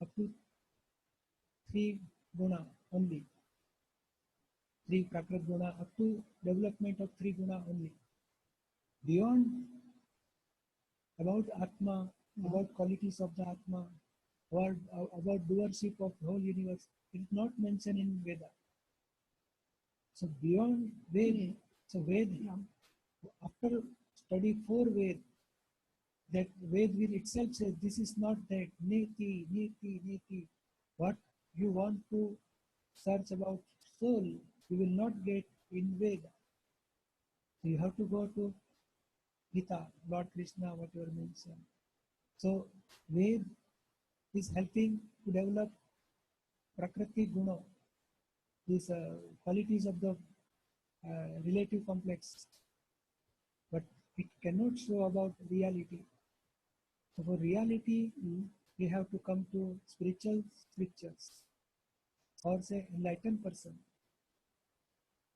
up to 3 guna only. 3 Prakrit Guna, up to development of 3 Guna only. Beyond, about Atma, about qualities of the Atma, about doership of the whole universe, it is not mentioned in Veda. So beyond Ved, so Ved, after study 4 Ved, that Ved will itself say, this is not that, neti, neti, neti. What you want to search about soul, you will not get in Veda. So you have to go to Gita, Lord Krishna, whatever mentioned. So Ved is helping to develop Prakriti Guna, these qualities of the relative complex, but it cannot show about reality. So for reality, we have to come to spiritual scriptures or say enlightened person.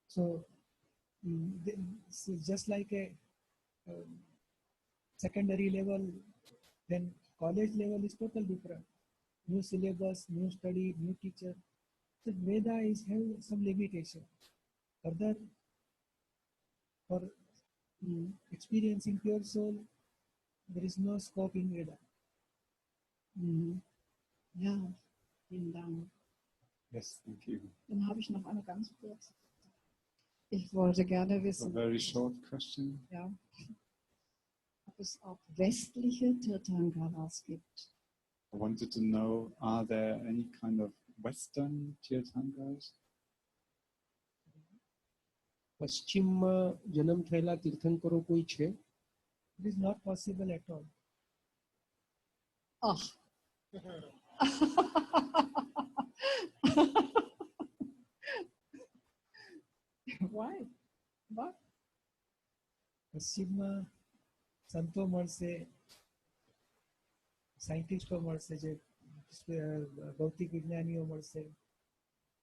So this is just like a secondary level, then college level is totally different. New syllabus, new study, new teacher. So Veda is have some limitation. Further, for experiencing pure soul, there is no scope in Veda. Ja, vielen Dank. Yes, thank you. Dann habe ich noch eine ganz kurze. Ich wollte gerne A wissen, very short question. ja, ob es auch westliche Tirthankaras gibt. I wanted to know, are there any kind of Western Tirthankars? પશ્ચિમમાં જન્મ થયેલા તીર્થંકરો કોઈ છે? It is not possible at all. Ach. Why? What? પશ્ચિમમાં સંતો મળશે, સાયન્ટિસ્ટો મળશે, જે ભૌતિક વિજ્ઞાનીઓ મળશે.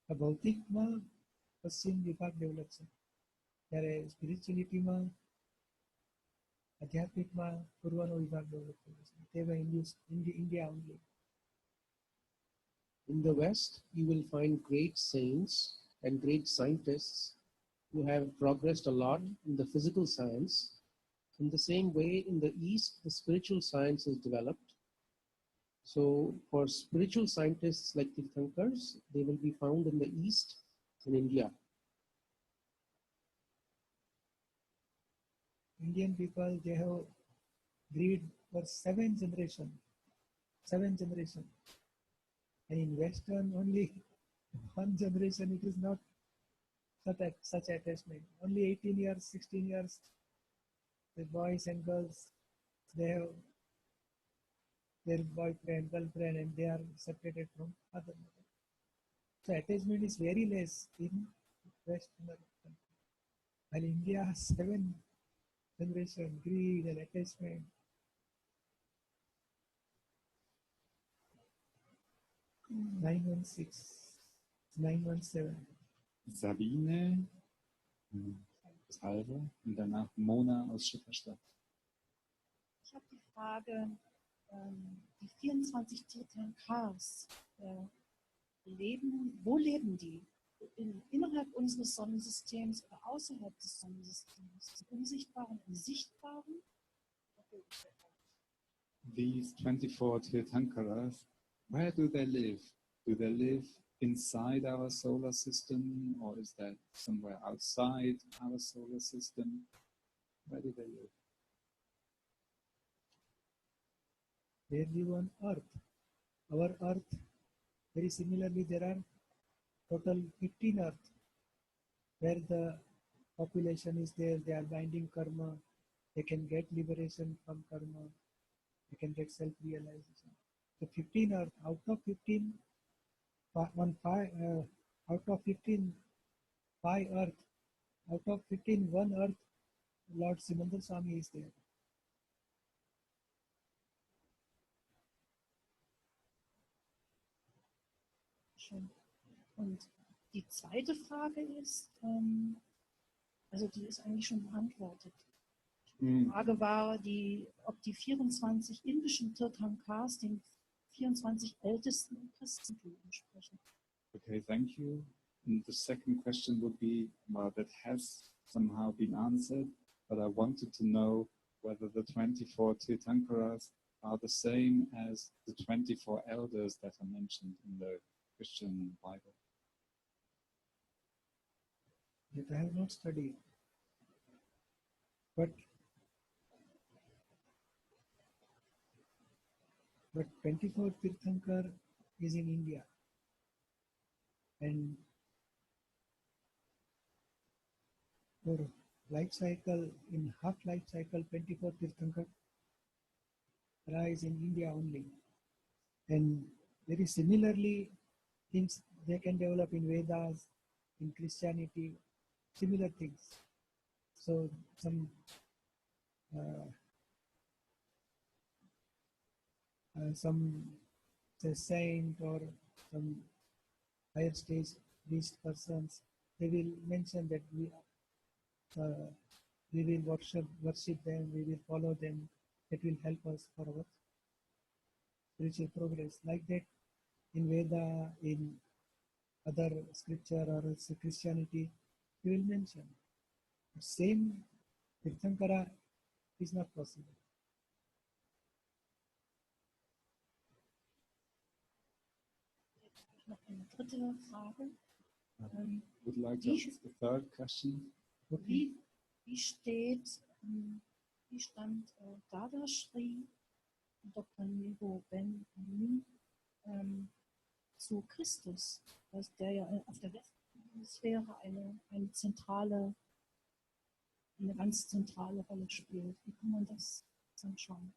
આ ભૌતિકમાં પશ્ચિમ વિભાગ ડેવલપ છે, ત્યારે સ્પિરિચ્યુઅલિટીમાં આધ્યાત્મિકમાં પૂર્વનો વિભાગ ડેવલપ થયો છે. તે India only. In the West, you will find great saints and great scientists who have progressed a lot in the physical science. In the same way, in the East, the spiritual science is developed. So for spiritual scientists like Tirthankars, they will be found in the East, in India. Indian people, they have breed for 7 generations. And in Western, only 1 generation, it is not such attachment. Only 18 years, 16 years, the boys and girls, they have their boyfriend, girlfriend, and they are separated from other. So attachment is very less in Western country. And India has 7 generation, greed and attachment. Mm. 917. Sabine, Salve und danach Mona aus Schifferstadt. Ich habe die Frage, die 24 Tirthankars, wo leben die? Innerhalb unseres Sonnensystems oder außerhalb des Sonnensystems? Im Unsichtbaren, im Sichtbaren? These 24 Tirthankaras, where do they live? Do they live inside our solar system, or is that somewhere outside our solar system? Where do they live? They live on Earth. Our Earth, very similarly, there are total 15 Earth, where the population is there, they are binding karma, they can get liberation from karma, they can get self-realization. So 15 Earth, out of 15, 5 Earth, out of 15, 1 Earth, Lord Simandar Swami is there. Und die zweite Frage ist, also die ist eigentlich schon beantwortet. Die Frage war, ob die 24 indischen Tirthankars den 24 ältesten im Christentum entsprechen. Okay, thank you. And the second question would be, well, that has somehow been answered, but I wanted to know whether the 24 Tirthankaras are the same as the 24 elders that are mentioned in the Christian Bible. That I have not studied. But 24 Tirthankar is in India. And for life cycle, in half life cycle, 24 Tirthankar arise in India only. And very similarly, things they can develop in Vedas, in Christianity, similar things. So some say saint or some higher stage these persons, they will mention that we will worship them, we will follow them. That will help us for our spiritual progress. Like that, in Veda, in other scripture or Christianity, we will mention. The same Tirthankara is not possible. Noch eine dritte Frage. Would like to ask the third question. Wie stand Dadashri und Dr. Nero Ben zu Christus, dass der ja auf der Westhemisphäre eine ganz zentrale Rolle spielt. Wie kann man das anschauen?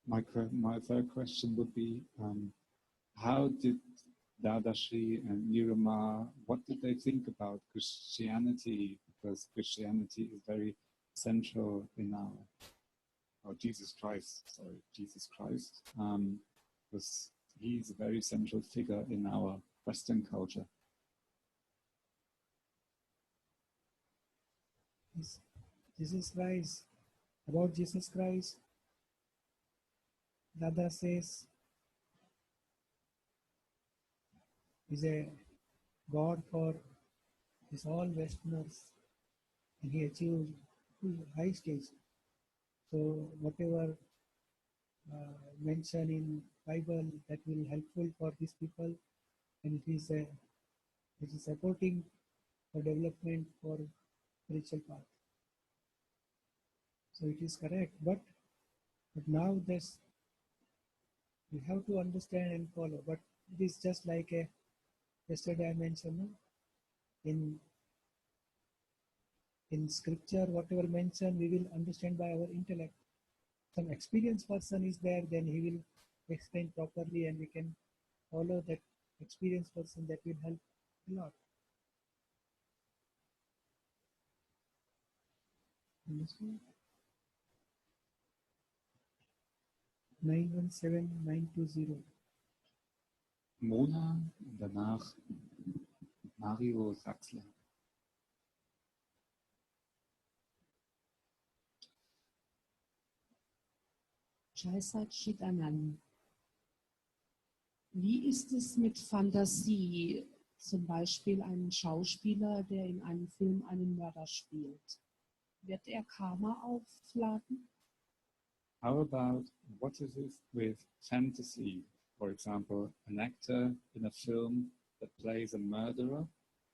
My third question would be, how did Dadashri and Nirama, what did they think about Christianity? Because Christianity is very central in Jesus Christ, because he's a very central figure in our Western culture. Jesus Christ, about Jesus Christ, Dada says, is a God for his all Westerners, and he achieved high stage. So whatever mentioned in Bible that will helpful for these people, and it is supporting the development for spiritual path. So it is correct, but now this we have to understand and follow. But it is just like yesterday I mentioned, in scripture, whatever mentioned, we will understand by our intellect. Some experienced person is there, then he will explain properly and we can follow that experienced person. That will help a lot. Understand? 917920. Mona und danach Mario Sachsler. Jaisat Chidanand. Wie ist es mit Fantasie? Zum Beispiel ein Schauspieler, der in einem Film einen Mörder spielt. Wird er Karma aufladen? How about, what is it with fantasy? For example, an actor in a film that plays a murderer,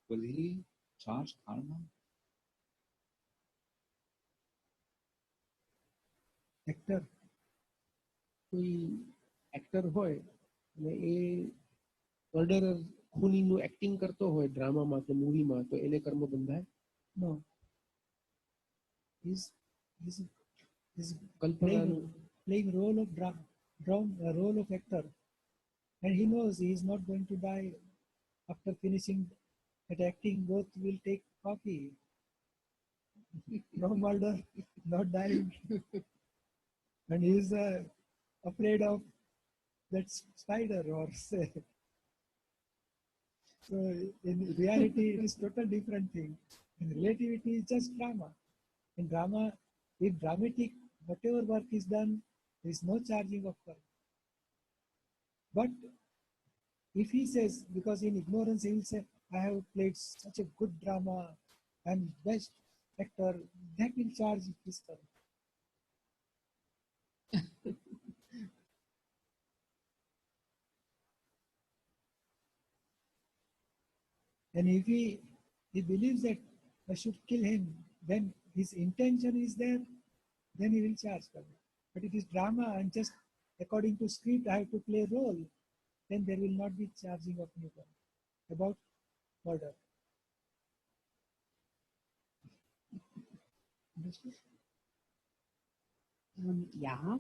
will he charge karma? Actor, કોઈ actor હોય અને એ murderer ખૂનીનું acting કરતો હોય ડ્રામામાં કે મૂવીમાં, તો એને કર્મ બંધાય? No. He's playing role of actor, and he knows he is not going to die after finishing that acting. Both will take coffee. No murder, not dying. And he is afraid of that spider or say. So in reality, it is totally different thing. In relativity, is just drama. In drama, if dramatic, whatever work is done, there is no charging of karma. But if he says, because in ignorance he will say, I have played such a good drama, I'm best actor, that will charge his karma. And if he believes that I should kill him, then his intention is there, then he will charge karma. But if it's drama and just according to script I have to play a role, then there will not be charging of new karma about murder. Understood? Ja,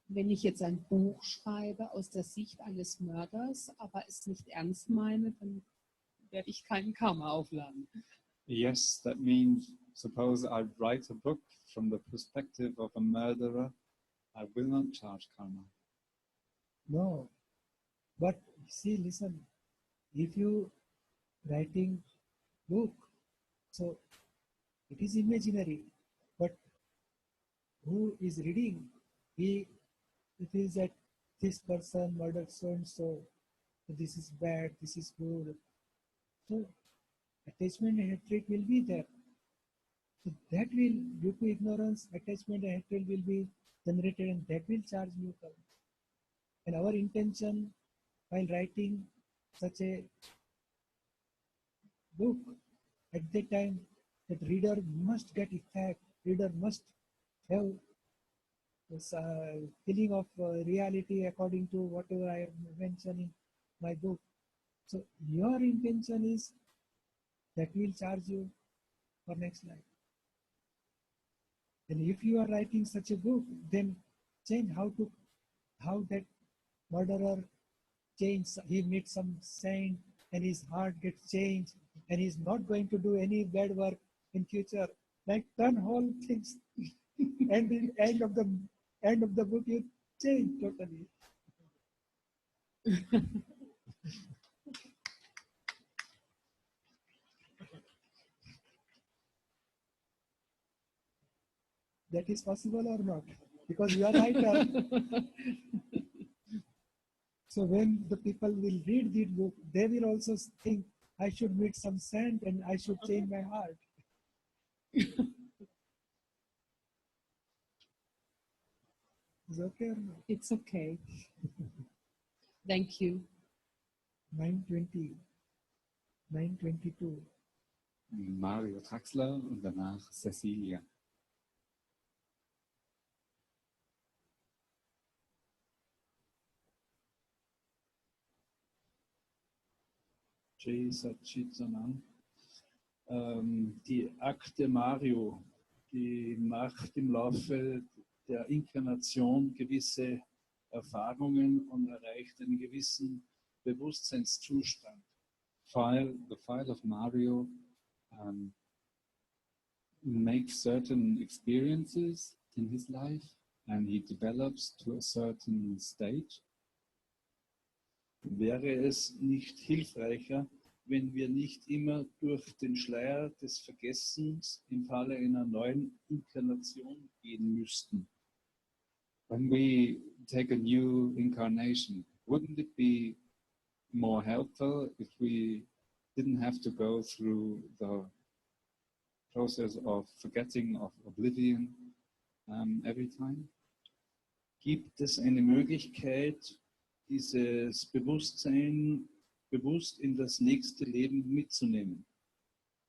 wenn ich jetzt ein Buch schreibe aus der Sicht eines Mörders, aber es nicht ernst meine, dann werde ich keinen Karma aufladen. Yes, that means suppose I write a book from the perspective of a murderer, I will not charge karma. No. But see, listen, if you writing book, so it is imaginary, but who is reading, he feels that this person murdered so and so, this is bad, this is good. So attachment and hatred will be there. So that will, due to ignorance, attachment and hatred will be generated, and that will charge new karma. And our intention while writing such a book, at that time, that reader must get effect, reader must have this feeling of reality according to whatever I have mentioned in my book. So your intention is that will charge you for next life. And if you are writing such a book, then change how that murderer changed. He meets some saint and his heart gets changed and he's not going to do any bad work in future. Like turn whole things and the end of the book you change totally. That is possible or not? Because you are writer. So when the people will read this book, they will also think, I should meet some saint and I should change my heart. Is okay or not? It's okay. Thank you. 9:20, 9:22. Mario Traxler und danach Cecilia. Jay Satchitanand. Die Akte Mario, die macht im Laufe der Inkarnation gewisse Erfahrungen und erreicht einen gewissen Bewusstseinszustand. The file of Mario makes certain experiences in his life and he develops to a certain state. Wäre es nicht hilfreicher, wenn wir nicht immer durch den Schleier des Vergessens im Falle einer neuen Inkarnation gehen müssten? When we take a new incarnation, wouldn't it be more helpful if we didn't have to go through the process of forgetting, of oblivion every time? Gibt es eine Möglichkeit, dieses Bewusstsein bewusst in das nächste Leben mitzunehmen?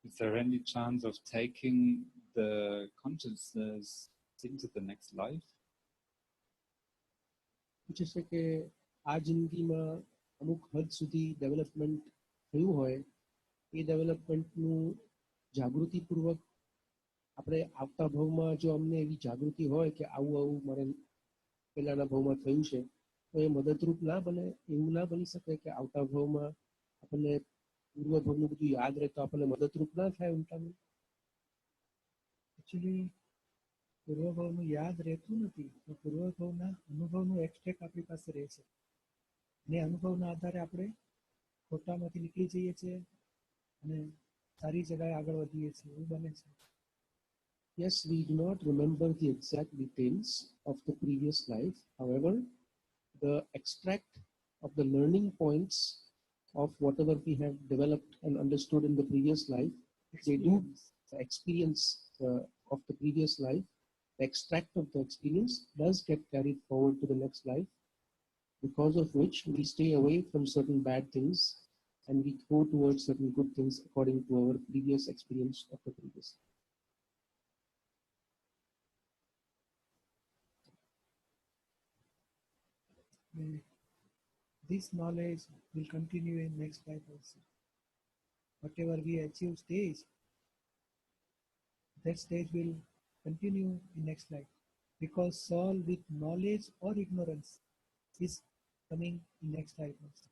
Is there any chance of taking the consciousness into the next life? પૂછે છે કે આ જિંદગીમાં અમુક હદ સુધી development થયું હોય, એ ડેવલપમેન્ટનું જાગૃતિપૂર્વક આપણે આવતા ભાવમાં જો અમને એવી જાગૃતિ હોય કે આવું મારે પહેલાના ભાવમાં થયું છે, તો એ મદદરૂપ ના બને, એવું ના બની શકે કે આવતા ભાવમાં આપણને પૂર્વભાવનું બધું યાદ રહે તો આપણને મદદરૂપ ના થાય ઉલટાનું? એકચ્યુઅલી પૂર્વભાવનું યાદ રહેતું નથી, પૂર્વભાવના અનુભવનું એક્સટ્રેક્ટ આપણી પાસે રહે છે ને અનુભવના આધારે આપણે ખોટામાંથી નીકળી જઈએ છીએ અને સારી જગ્યાએ આગળ વધીએ છીએ, એવું બને છે. Yes, we do not remember the exact details of the previous life. However, the extract of the learning points of whatever we have developed and understood in the previous life. They do the experience of the previous life. The extract of the experience does get carried forward to the next life, because of which we stay away from certain bad things and we go towards certain good things according to our previous experience of the previous. This knowledge will continue in next life also. Whatever we achieve stage, that stage will continue in next life, because soul with knowledge or ignorance is coming in next life also.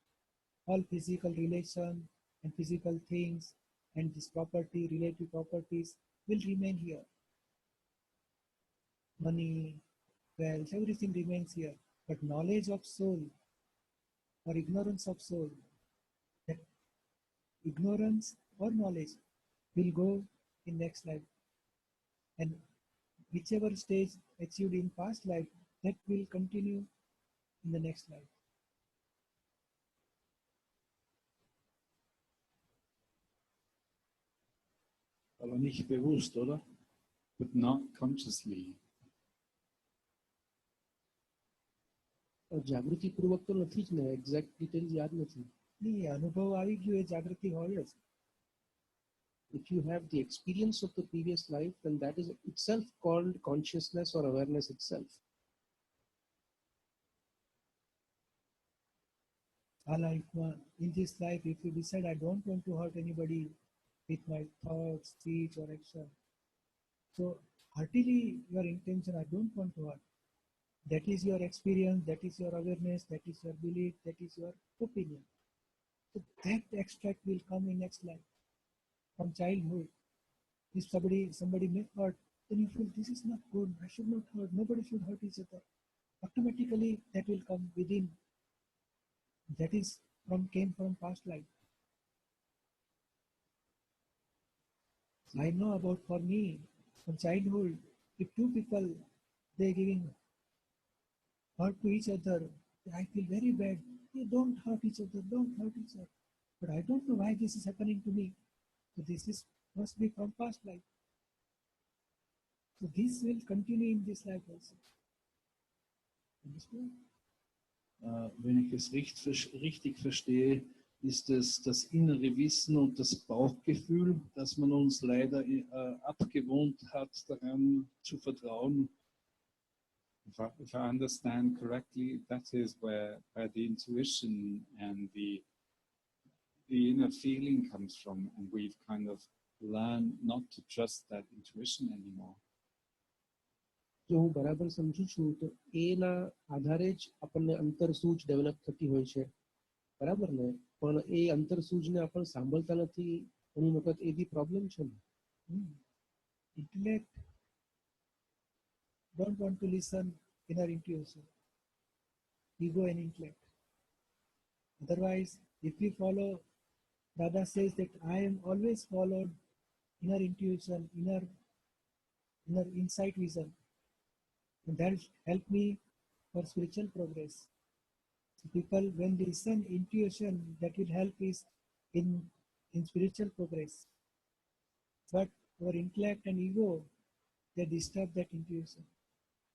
All physical relation and physical things and this property, relative properties will remain here. Money, wealth, everything remains here. But knowledge of soul or ignorance of soul, that ignorance or knowledge will go in next life. And whichever stage achieved in past life, that will continue in the next life. Aber nicht bewusst, oder? But not consciously. જાગૃતિ પૂર્વક તો નથી જ ને, exact details યાદ નથી. નહીં, અનુભવ આવી ગયો એ જાગૃતિ હોય જ. If you have the experience of the previous life, then that is itself called consciousness or awareness itself. In this life, if you decide I don't want to hurt anybody with my thoughts, speech or action, so heartily your intention, I don't want to hurt. That is your experience, that is your awareness, that is your belief, that is your opinion. So that extract will come in next life. From childhood, if somebody may hurt, then you feel this is not good, I should not hurt, nobody should hurt each other. Automatically that will come within. That is came from past life. I know about, for me, from childhood, if two people, they're giving hurt to each other, I feel very bad. Hey, don't hurt each other, don't hurt each other. But I don't know why this is happening to me. So this must be from past life. So this will continue in this life also. Understand? Wenn ich es richtig verstehe, ist es das innere Wissen und das Bauchgefühl, dass man uns leider abgewohnt hat, daran zu vertrauen. If I understand correctly, that is where the intuition and the inner feeling comes from, and we've kind of learned not to trust that intuition anymore. જો હું બરાબર સમજુ છું તો એના આધારે જ આપણને અંતરસૂઝ ડેવલપ થતી હોય છે, બરાબર ને? પણ એ અંતરસૂઝને આપણે સાંભળતા નથી, ઘણી વખત એ બી પ્રોબ્લેમ છે ને. Intellect don't want to listen inner intuition, ego and intellect. Otherwise, if we follow, Dada says that I am always followed inner intuition, inner insight vision. And that help me for spiritual progress. So people, when they listen intuition, that will help is in spiritual progress. But our intellect and ego, they disturb that intuition,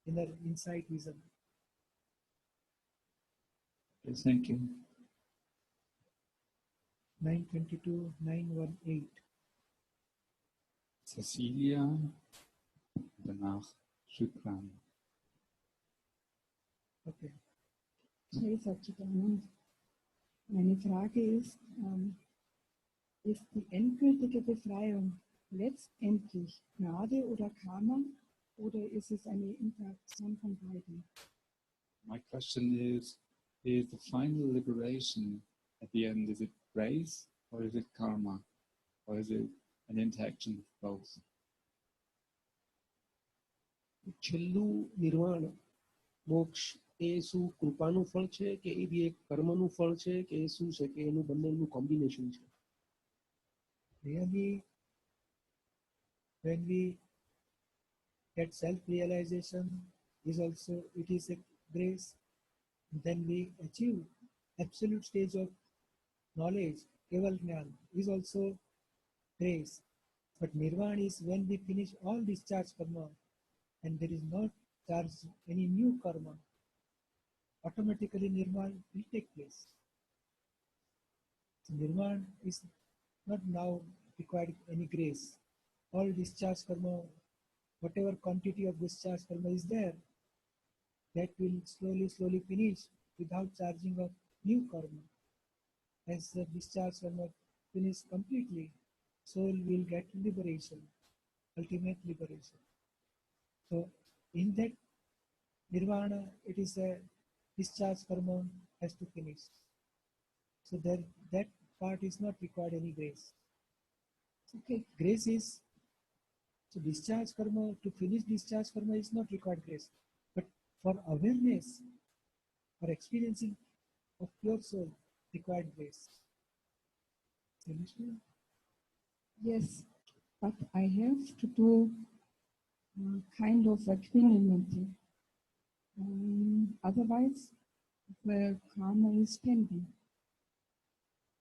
inner insight vision. Yes, thank you. 922, 918. Cecilia, danach Shukran. Okay. Hey Satchitanand, meine Frage ist die endgültige Befreiung letztendlich Gnade oder Karma, oder ist es eine Interaktion von beiden? My question is the final liberation at the end, is it grace or is it karma? Or is it an interaction of both? છેલ્લું નિર્વાણ મોક્ષ એ શું કૃપાનું ફળ છે કે એ બી એક કર્મનું ફળ છે કે એ શું છે કે એનું બંનેનું કોમ્બિનેશન છે? Really, when we get self-realization, it is a grace. Then we achieve absolute stage of knowledge, Keval Gnan, is also grace. But Nirvana is when we finish all discharge karma and there is no charge any new karma. Automatically Nirvana will take place. So Nirvana is not now required any grace. All discharge karma, whatever quantity of discharge karma is there, that will slowly finish without charging of new karma. As the discharge karma finish completely, soul will get liberation, ultimate liberation. So in that nirvana, it is a discharge karma has to finish. So that part is not required any grace. Okay, grace is, so discharge karma, to finish discharge karma is not required grace. But for awareness, for experiencing of pure soul, required grace. Understand? Yes, but I have to do kind of equanimity. Otherwise, the karma is pending.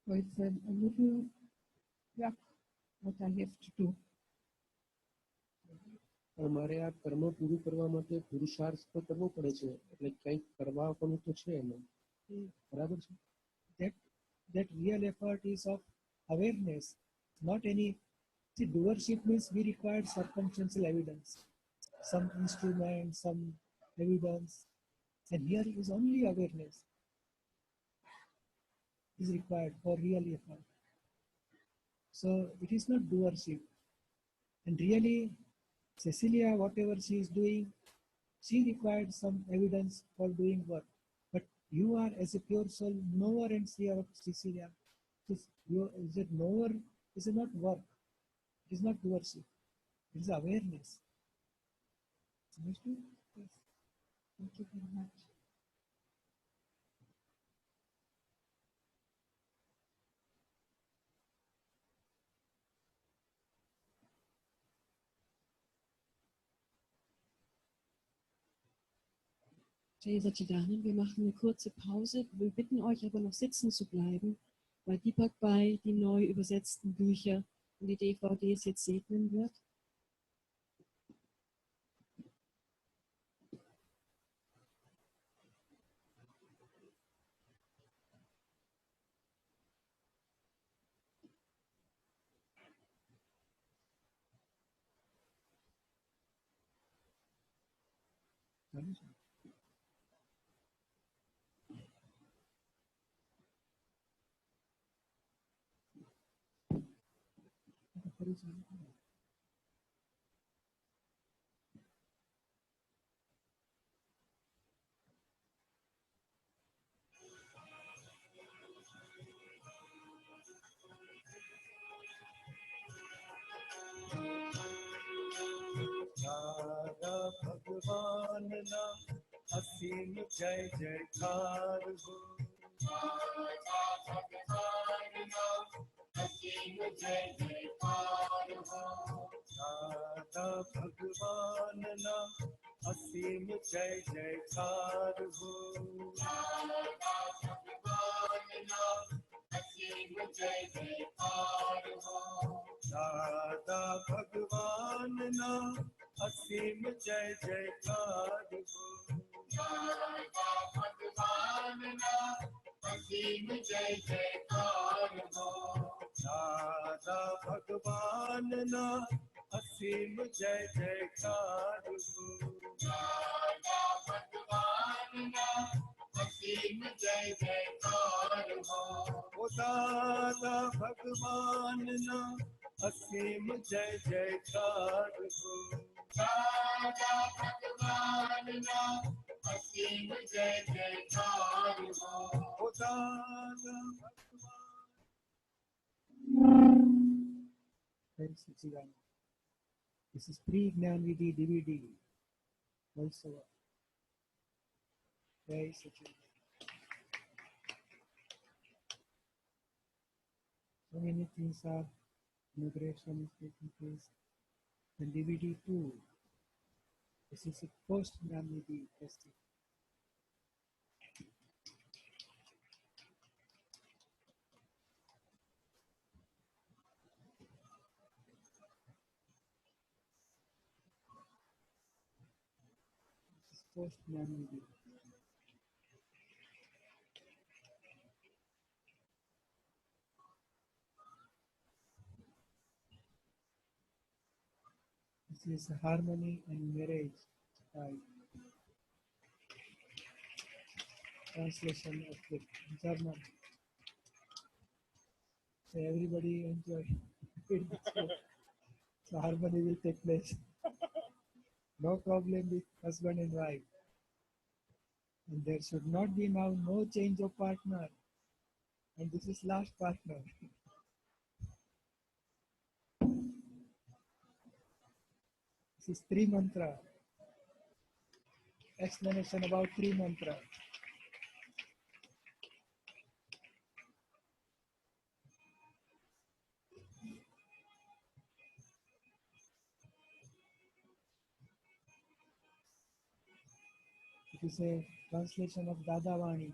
So it's a little work what I have to do. અમારે આ કર્મ પૂરું કરવા માટે પુરુષાર્થ તો કરવો પડે છે એટલે કંઈક કરવા પણ તો છે એમાં બરાબર છે that real effort is of awareness, not any. See, doership means we require circumstantial evidence, some instrument, some evidence, and here is only awareness is required for real effort. So it is not doership. And really, Cecilia, whatever she is doing, she required some evidence for doing work. But you are, as a pure soul, knower and seer of Cecilia. Is it knower? Is it not work? It is not doership. It is awareness. Understood? Yes. Thank you very much. Jai Satchidanand, wir machen eine kurze Pause. Wir bitten euch aber noch sitzen zu bleiben, weil Deepakbhai die neu übersetzten Bücher und die DVDs jetzt segnen wird. दादा भगवान ना असीम जय जयकार हो दादा भगवान ना असीम जय जयकार हो दादा भगवान ना असीम जय जयकार हो दादा भगवान ना असीम जय जयकार हो दादा भगवान ना असीम जय जयकार हो दादा भगवान ना असीम जय जयकार हो दादा भगवान ना असीम जय जयकार हो दादा भगवान ना असीम जय जयकार हो दादा भगवान ना असीम जय जयकार हो दादा भगवान ना असीम जय जयकार हो दादा Thanks, Satchidanand. This is pre-Gnan Vidhi DVD. Also, Jai Satchidanand. So many things are, immigration is taking place. And DVD 2. This is a Post Gann Vidhi Satsang. Post Gann Vidhi. This is harmony and marriage type. Translation of the German. So everybody enjoy it. So harmony will take place. No problem with husband and wife. And there should not be now no change of partner. And this is last partner. This is three mantra. Explanation about three mantra. It is a translation of Dadavani.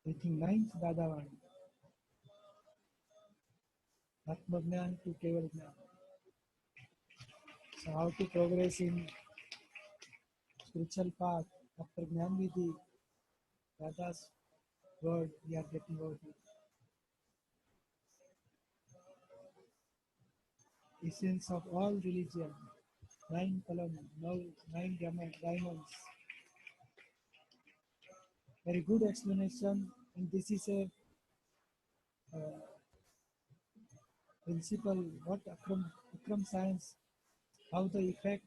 I think ninth Dadavani. Atmagnani to Keval Gnan. So how to progress in spiritual path after Gnan Vidhi, Dada's word we are getting out here. Essence of all religion, 9 columns, 9 diamonds. Very good explanation, and this is a principle, what Akram science, how the effect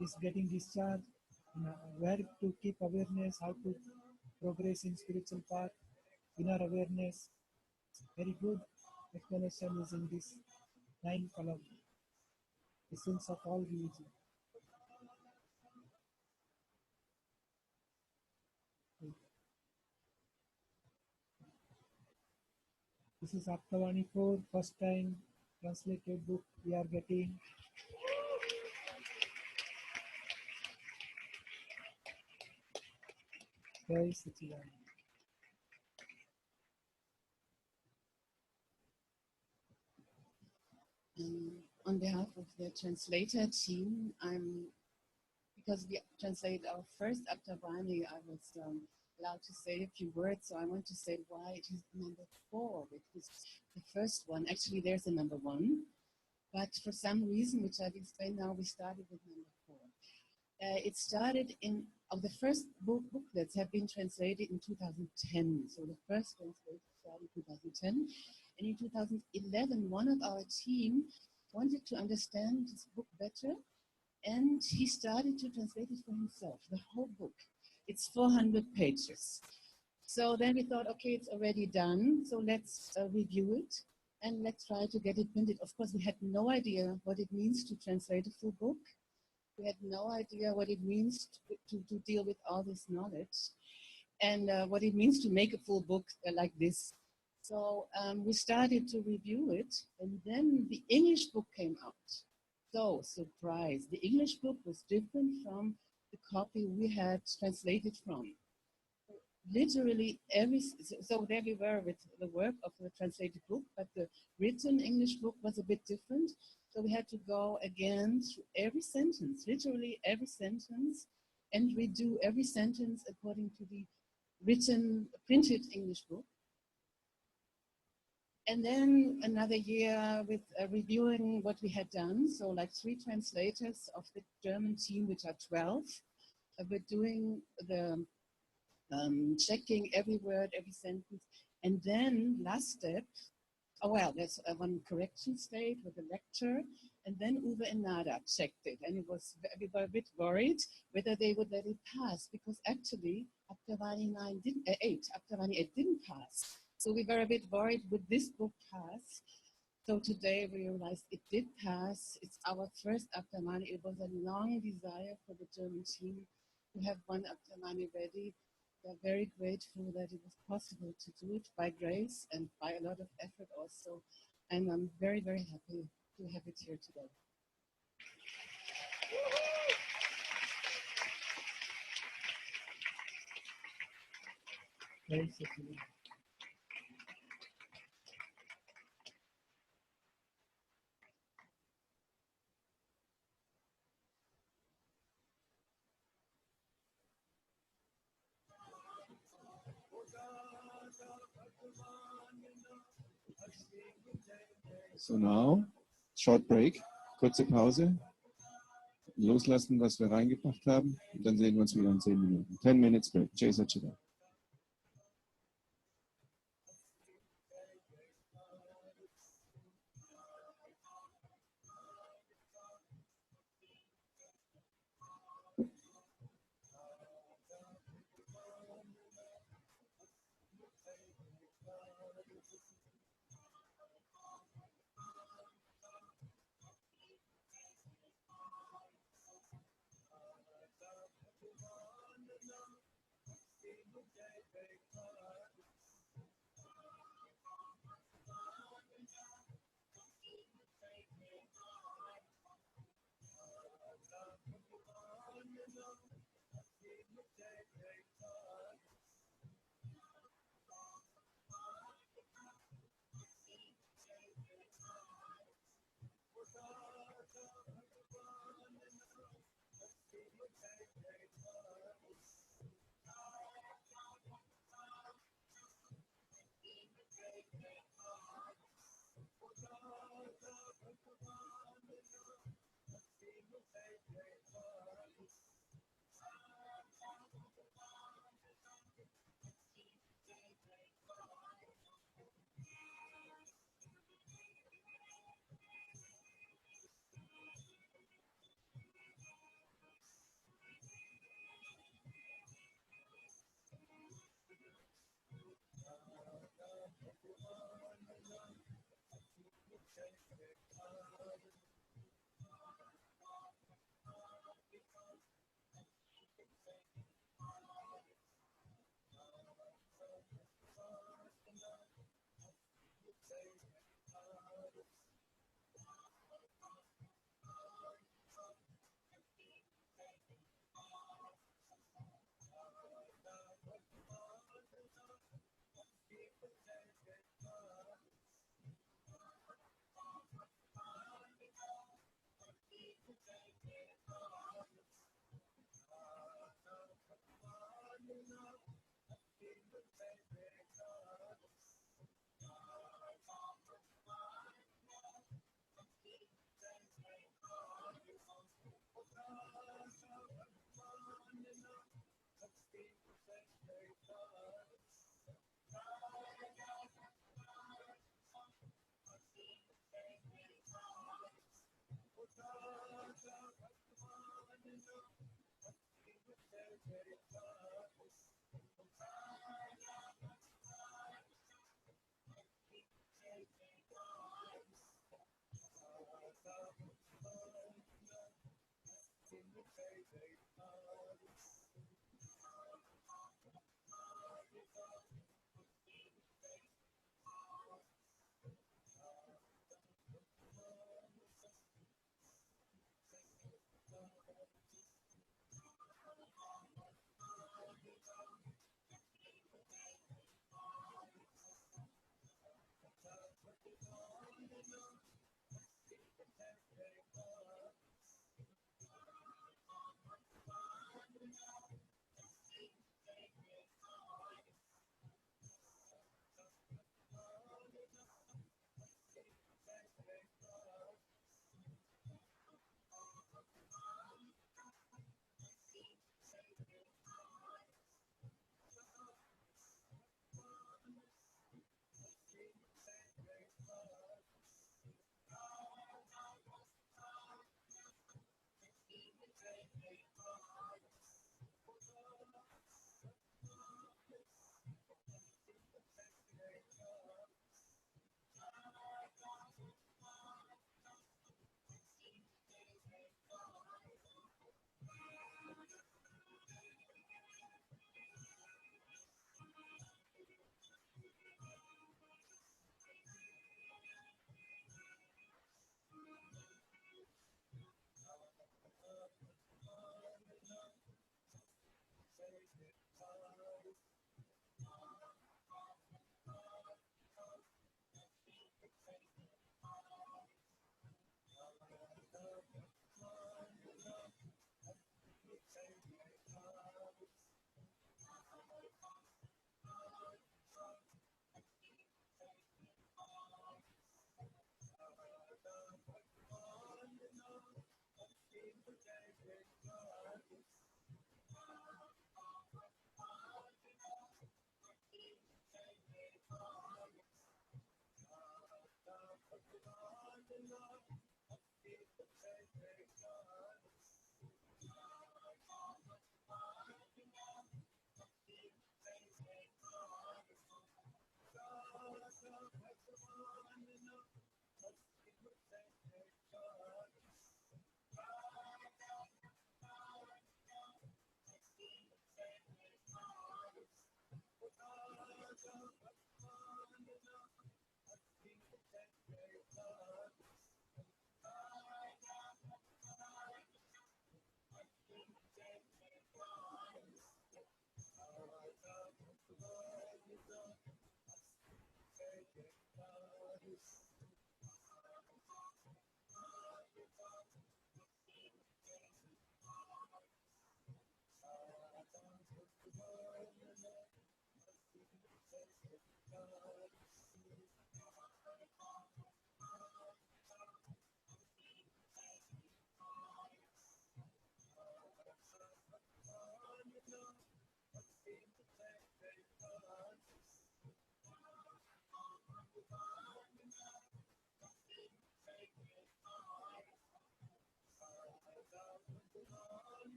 is getting discharged, where to keep awareness, how to progress in spiritual path, inner awareness. Very good explanation is in this 9 column, essence of all religion. This is Aptavani 4, first time translated book we are getting. Jai Sachidanand. On behalf of the translator team, because we translate our first Aptavani, I was allowed to say a few words, so I want to say why it is number 4, which is the first one. Actually, there's a number 1, but for some reason, which I've explained now, we started with number 4. It started the first booklets have been translated in 2010, so the first translation started in 2010, and in 2011, one of our team wanted to understand this book better, and he started to translate it for himself, the whole book. It's 400 pages. So then we thought, okay, it's already done, so let's review it, and let's try to get it printed. Of course, we had no idea what it means to translate a full book. We had no idea what it means to deal with all this knowledge, and what it means to make a full book like this. So we started to review it, and then the English book came out. So, surprise, the English book was different from the copy we had translated from. Literally so there we were with the work of the translated book, but the written English book was a bit different. So we had to go again through every sentence, literally every sentence, and redo every sentence according to the written, printed English book. And then another year with reviewing what we had done. So like 3 translators of the German team, which are 12, were doing the checking every word, every sentence. And then last step, there's one correction stage with a lecture, and then Uwe and Nada checked it, and we were a bit worried whether they would let it pass, because actually Aptavani 8 didn't pass. So we were a bit worried, would this book pass? So today we realized it did pass. It's our first Aptavani. It was a long desire for the German team to have one Aptavani ready. We're very grateful that it was possible to do it by grace and by a lot of effort also. And I'm very, very happy to have it here today. Jai Sachidanand. So now, short break, kurze Pause, loslassen, was wir reingebracht haben, und dann sehen wir uns wieder in 10 Minuten. 10 minutes break. Jai Satchidanand.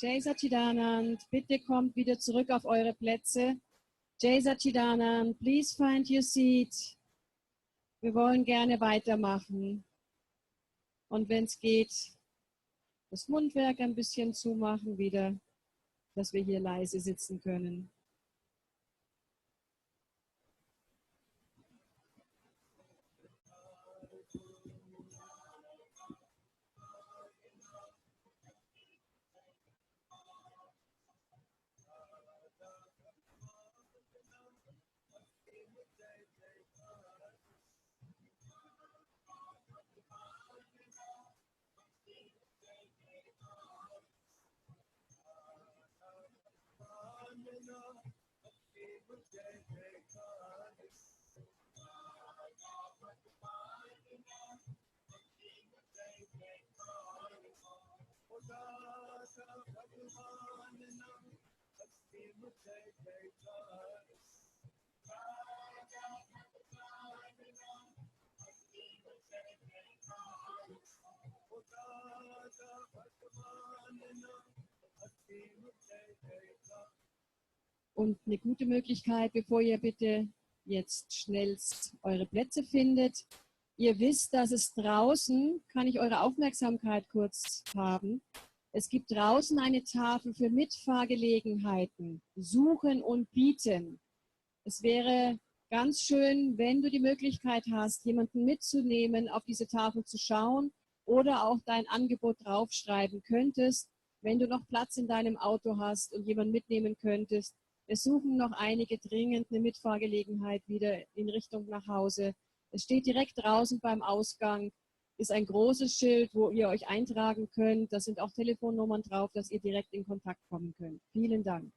Jai Satchidanand, bitte kommt wieder zurück auf eure Plätze. Jai Satchidanand, please find your seat. Wir wollen gerne weitermachen. Und wenn es geht, das Mundwerk ein bisschen zumachen wieder, dass wir hier leise sitzen können. Und eine gute Möglichkeit, bevor ihr bitte jetzt schnellst eure Plätze findet. Ihr wisst, dass es draußen, kann ich eure Aufmerksamkeit kurz haben, es gibt draußen eine Tafel für Mitfahrgelegenheiten, Suchen und Bieten. Es wäre ganz schön, wenn du die Möglichkeit hast, jemanden mitzunehmen, auf diese Tafel zu schauen oder auch dein Angebot draufschreiben könntest, wenn du noch Platz in deinem Auto hast und jemanden mitnehmen könntest. Wir suchen noch einige dringend eine Mitfahrgelegenheit wieder in Richtung nach Hause. Es steht direkt draußen beim Ausgang, ist ein großes Schild, wo ihr euch eintragen könnt. Da sind auch Telefonnummern drauf, dass ihr direkt in Kontakt kommen könnt. Vielen Dank.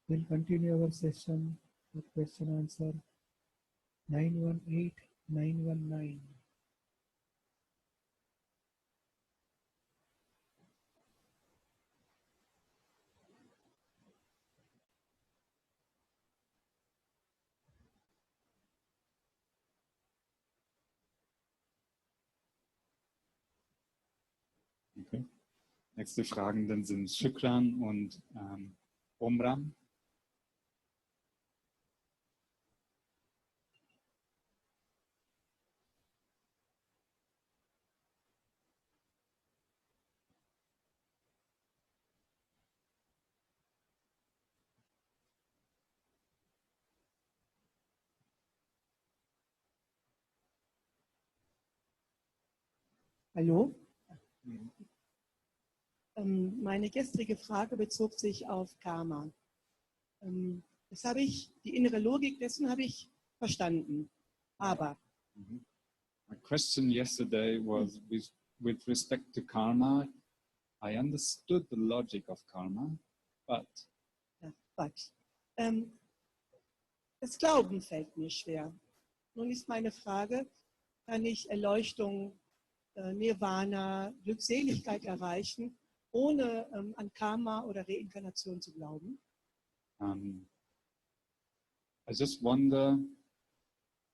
We'll continue our session with question answer 918919. Okay. Nächste Fragenden sind Shukran und Omran. Hallo? Meine gestrige Frage bezog sich auf Karma. Das habe ich, die innere Logik dessen habe ich verstanden. Aber My question yesterday was with respect to karma. I understood the logic of karma, but das Glauben fällt mir schwer. Nun ist meine Frage, kann ich Erleuchtung, Nirvana, Glückseligkeit erreichen, ohne an Karma oder Reinkarnation zu glauben? I just wonder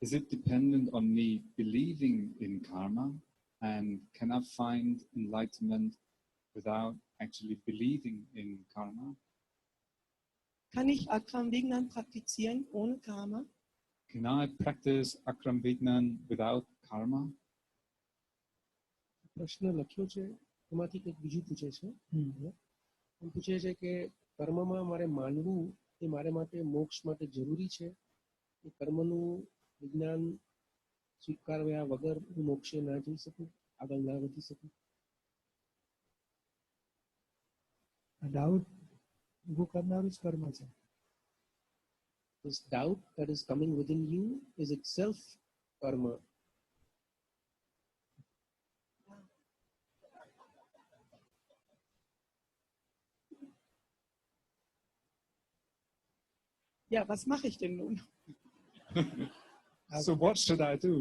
is it dependent on me believing in karma? And can I find enlightenment without actually believing in karma? Kann ich Akram Vignan praktizieren ohne Karma? Can I practice Akram Vignan without karma? પ્રશ્ન લખ્યો છે એમાંથી કંઈક બીજું પૂછે છે એમ પૂછે છે કે કર્મમાં મારે માનવું એ મારે માટે મોક્ષ માટે જરૂરી છે એ કર્મનું વિજ્ઞાન સ્વીકાર્યા વગર હું મોક્ષે ના જઈ શકું આગળ ના વધી શકું. ડાઉટ ઊભું કરનારું જ કર્મ છે. This doubt that is coming within you is itself karma. Ja, was mache ich denn nun? So what should I do?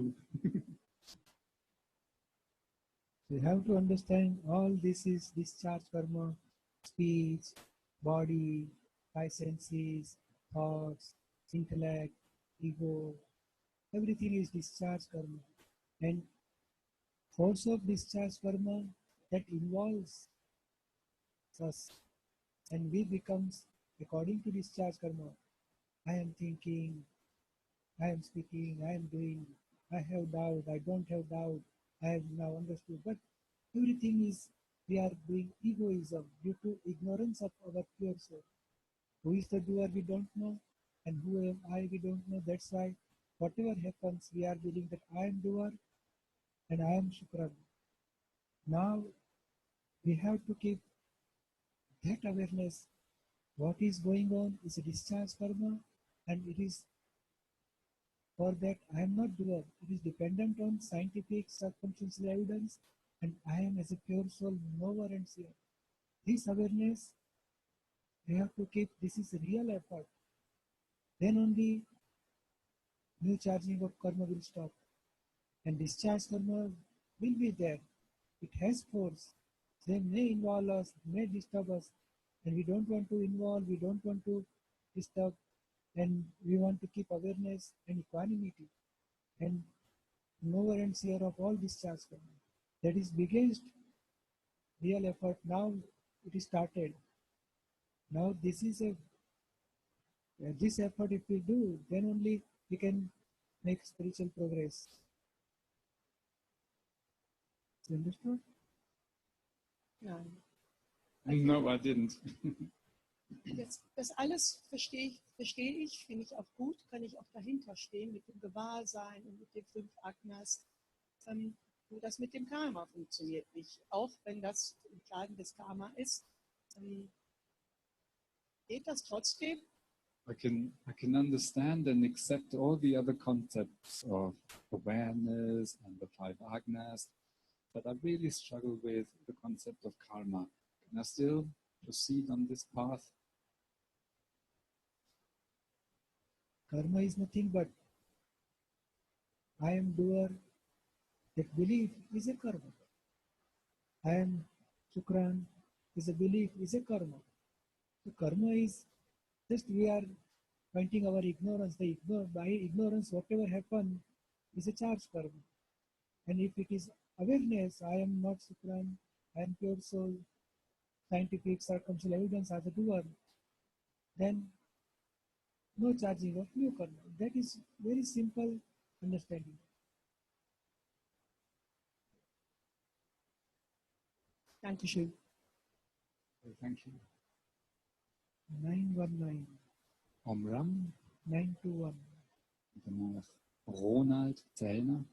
You have to understand all this is discharge karma, speech, body, five senses, thoughts, intellect, ego, everything is discharge karma. And force of discharge karma that involves us, and we becomes according to discharge karma. I am thinking, I am speaking, I am doing, I have doubt, I don't have doubt, I have now understood. But everything is, we are doing egoism due to ignorance of our pure soul. Who is the doer we don't know, and who am I we don't know. That's why whatever happens, we are believing that I am doer and I am Shukran. Now we have to keep that awareness. What is going on is a discharge karma, and it is for that I am not doer. It is dependent on scientific circumstantial evidence, and I am as a pure soul knower and seer. This awareness we have to keep. This is a real effort. Then only new charging of karma will stop, and discharge karma will be there. It has force. They may involve us, may disturb us, and we don't want to involve, we don't want to disturb, and we want to keep awareness and equanimity and knower and seer of all discharge karma. That is biggest real effort. Now it is started. Now this is this effort if we do, then only we can make spiritual progress. You understood? Nein. No, I didn't. Das alles verstehe ich, finde ich auch gut, kann ich auch dahinter stehen mit dem Gewahrsein und mit den 5 Agnas. Nur das mit dem Karma funktioniert nicht. Auch wenn das ein klagendes Karma ist, geht das trotzdem? I can understand and accept all the other concepts of awareness and the 5 Agnas, but I really struggle with the concept of karma. Can I still proceed on this path? Karma is nothing but I am doer. That belief is a karma. I am Shukran is a belief, is a karma. So karma is just we are pointing our ignorance. By ignorance, whatever happened is a charge karma. And if it is awareness, I am not Shukran, I am pure soul, scientific circumstantial evidence as a doer, then no charging of new karma. That is very simple understanding. Dankeschön. Thank you. 919. Omram. 921. Danach Ronald Zellner.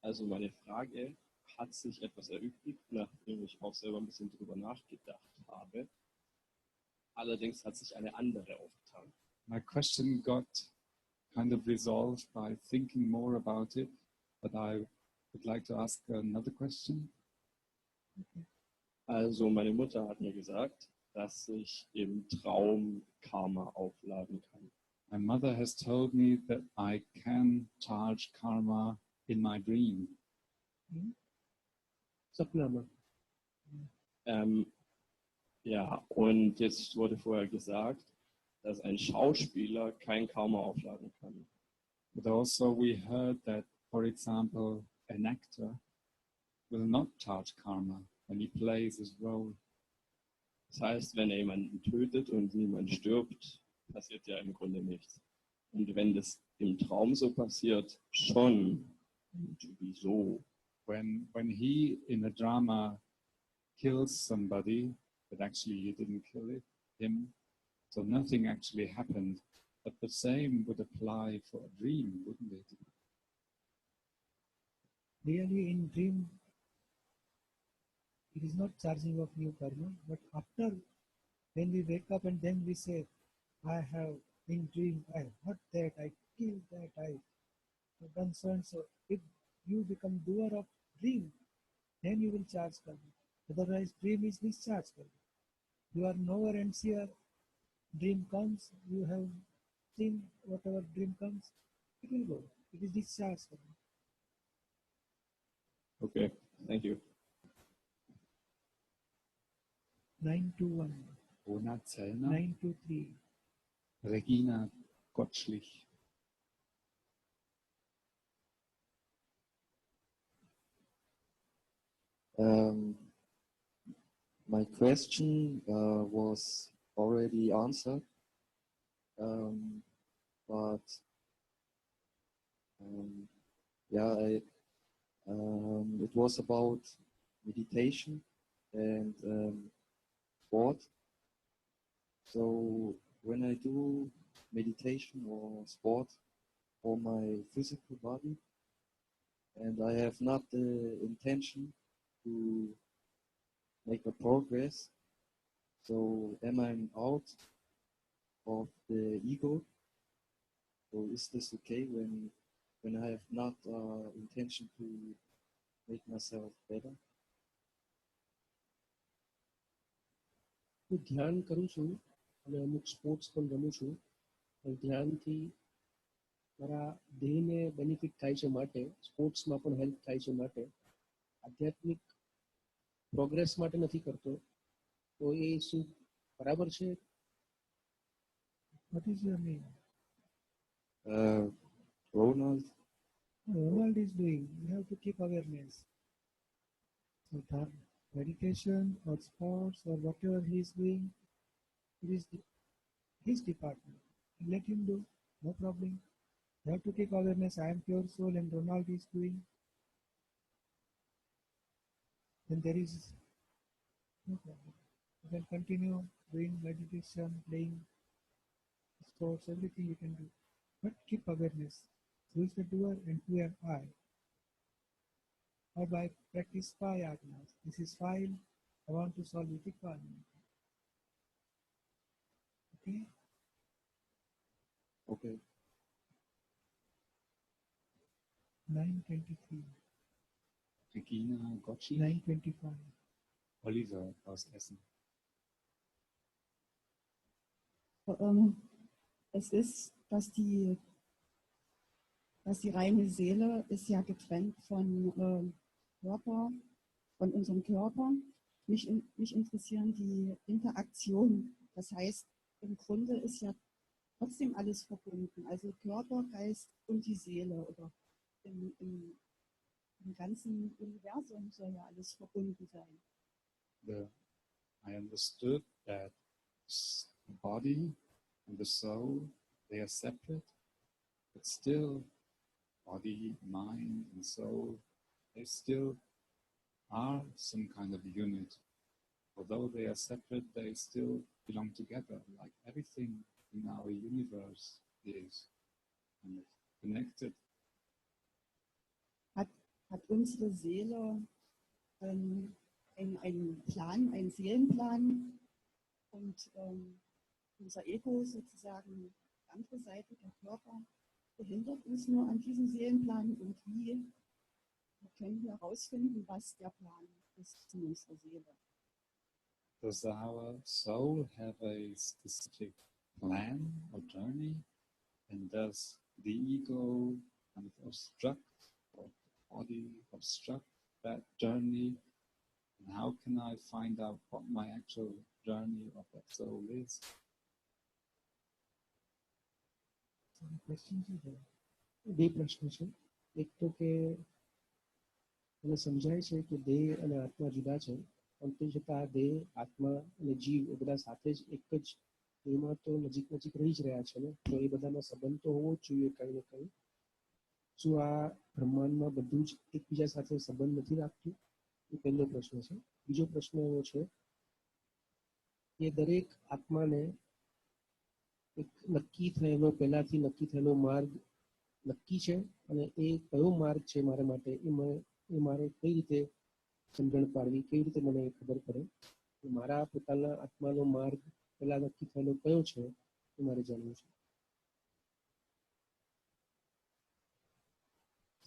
Also meine Frage hat sich etwas erübrigt, nachdem ich auch selber ein bisschen drüber nachgedacht habe. Allerdings hat sich eine andere aufgetan. My question got kind of resolved by thinking more about it, but I would like to ask another question. Okay. Also meine Mutter hat mir gesagt, dass ich im Traum Karma aufladen kann. My mother has told me that I can charge karma in my dream. સપનામાં Ja, und jetzt wurde vorher gesagt, dass ein Schauspieler kein Karma aufladen kann. But also we heard that, for example, an actor will not charge karma when he plays his role. Das heißt, wenn er jemanden tötet und niemand stirbt, passiert ja im Grunde nichts. Und wenn das im Traum so passiert, schon. Und wieso? When he in a drama kills somebody, but actually he didn't kill him, so nothing actually happened. But the same would apply for a dream, wouldn't it? Really, in dream, it is not charging of new karma, but after, when we wake up and then we say, I have in dream, I hurt that, I killed that, I have done so and so. If you become doer of dream, then you will charge karma. Otherwise, dream is discharged karma. You are knower and seer. Dream comes, you have seen whatever dream comes, it will go. It is discharged karma. Okay, thank you. 921. Ona Zellner. 923. Regina Gottschlich. My question was already answered, but yeah, it was about meditation and sport. So when I do meditation or sport for my physical body, and I have not the intention to make a progress, so am I out of the ego? So is this okay when I have not intention to make myself better? હું ધ્યાન કરું છું અને અમુક sports પણ રમું છું પણ ધ્યાનથી મારા દેહને બેનિફિટ થાય છે માટે સ્પોર્ટ્સમાં પણ હેલ્પ થાય છે માટે આધ્યાત્મિક પ્રોગ્રેસ માટે નથી કરતો તો એ શું બરાબર છે? What is your name? Ronald. Ronald is doing. You have to keep awareness. So meditation or sports or whatever he is doing, it is his department. Let him do, no problem. You have to keep awareness. I am pure soul and Ronald is doing. Then there is no problem. You can continue doing meditation, playing sports, everything you can do. But keep awareness. Who is the doer and who am I? Or by practice by Agnas. This is file. I want to solve it equality. Okay? Okay. 923. Regina Gottschlich. 925. Oliver aus Essen. Es ist, dass die reine Seele ist ja getrennt von Körper, von unserem Körper. Mich interessieren die Interaktionen. Das heißt, im Grunde ist ja trotzdem alles verbunden. Also Körper, Geist und die Seele. Oder im ganzen Universum soll ja alles verbunden sein. I understood that the body and the soul, they are separate, but still body, mind and soul, they still are some kind of unit. Although they are separate, they still belong together, like everything in our universe is and it's connected. Hat unsere Seele einen Plan, einen Seelenplan und unser Ego sozusagen die andere Seite, der Körper, behindert uns nur an diesem Seelenplan und wie können wir herausfinden, was der Plan ist in unserer Seele. Does our soul have a specific plan or journey? And does the ego kind of obstruct or the body obstruct that journey? And how can I find out what my actual journey of that soul is? બે પ્રશ્ન છે. એક તો કે મને સમજાય છે કે દેહ અને આત્મા જુદા છે, પણ તે છતાં આ દેહ, આત્મા અને જીવ એ બધા સાથે જ એક જ એમાં તો નજીક રહી જ રહ્યા છે ને, તો એ બધાનો સંબંધ તો હોવો જ જોઈએ કંઈ ને કંઈ. શું આ બ્રહ્માંડમાં બધું જ એકબીજા સાથે સંબંધ નથી રાખતું? એ પહેલો પ્રશ્ન છે. બીજો પ્રશ્ન એવો છે કે દરેક આત્માને એક નક્કી થયેલો, પહેલાથી નક્કી થયેલો માર્ગ નક્કી છે, અને એ કયો માર્ગ છે મારા માટે એ મારે કઈ રીતે સમજણ પાડવી, કેવી રીતે મને ખબર પડે? મારા પોતાના આત્માનો માર્ગ પહેલા નક્કી થયેલો કયો છે એ મારે જાણવું છે.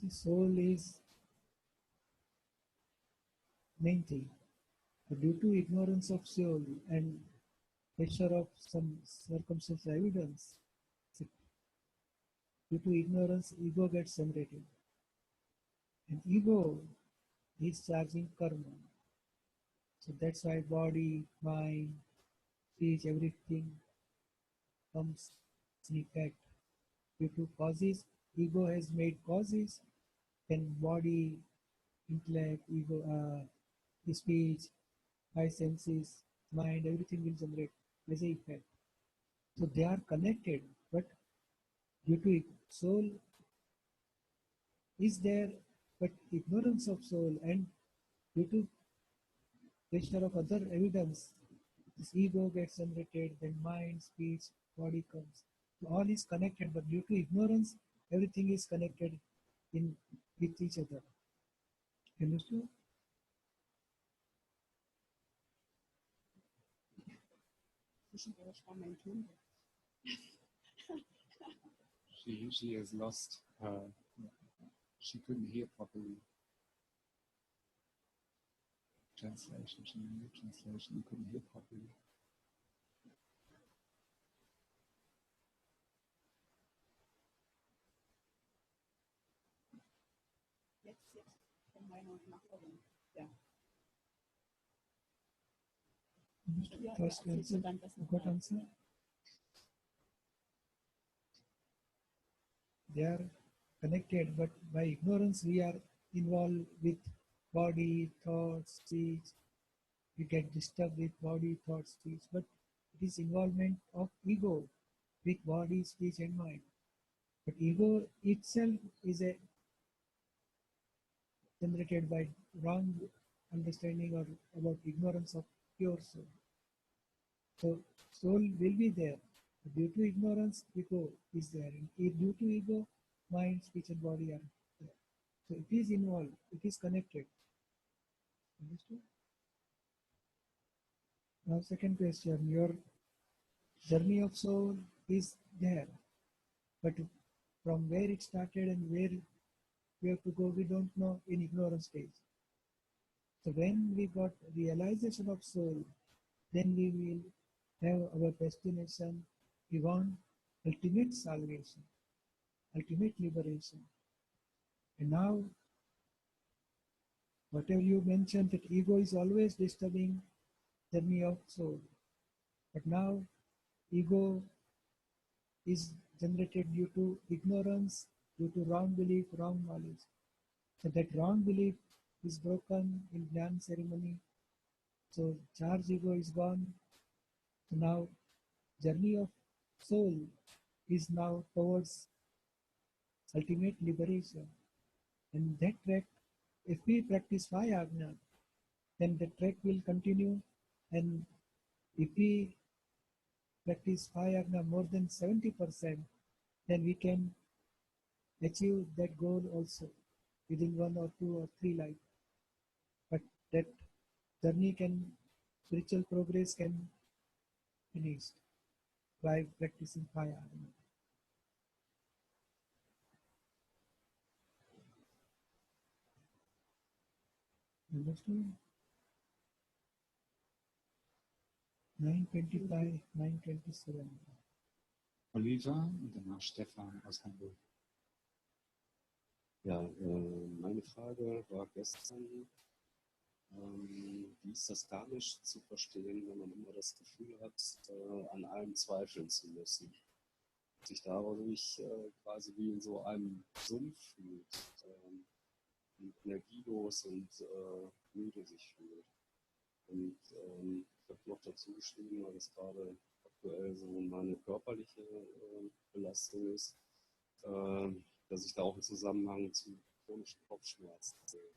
The soul is main thing. But due to ignorance of soul and pressure of some circumstantial evidence, due to ignorance, ego gets generated. And ego is charging karma. So that's why body, mind, speech, everything comes in effect. Due to causes, ego has made causes, then body, intellect, ego, speech, five senses, mind, everything will generate as a effect. So they are connected, but due to soul is there, but ignorance of soul and due to pressure of other evidence, this ego gets generated, then mind, speech, body comes. So all is connected, but due to ignorance, everything is connected with each other. Understood? She has lost her. She couldn't hear properly. Translation. She knew translation. You couldn't hear properly. First answer, got answer? They are connected, but by ignorance we are involved with body, thoughts, speech. We get disturbed with body, thoughts, speech, but it is involvement of ego with body, speech and mind. But ego itself is generated by wrong understanding or about ignorance of pure soul. So soul will be there. Due to ignorance, ego is there. And due to ego, mind, speech and body are there. So it is involved. It is connected. Understood? Now second question. Your journey of soul is there. But from where it started and where we have to go, we don't know in ignorance stage. So when we got realization of soul, then we will have our destination. We want ultimate salvation, ultimate liberation. And now, whatever you mentioned, that ego is always disturbing journey of soul. But now, ego is generated due to ignorance, due to wrong belief, wrong knowledge. So that wrong belief is broken in Gnan ceremony. So charged ego is gone. So now journey of soul is now towards ultimate liberation. And that track, if we practice 5 Agna, then the track will continue. And if we practice 5 Agna more than 70%, then we can achieve that goal also within 1 or 2 or 3 lives. But that journey can, spiritual progress can finish by practicing 5 Agna. Understood? 9:25, 9:27. Oliver und danach Stefan aus Hamburg. Ja, meine Frage war gestern, Wie ist das karmisch zu verstehen, wenn man immer das Gefühl hat, an allem zweifeln zu müssen? Sich dadurch quasi wie in so einem Sumpf fühlt, und energielos und müde sich fühlt. Und ich habe noch dazu geschrieben, weil das gerade aktuell so meine körperliche Belastung ist, dass ich da auch einen Zusammenhang zu chronischen Kopfschmerzen sehe.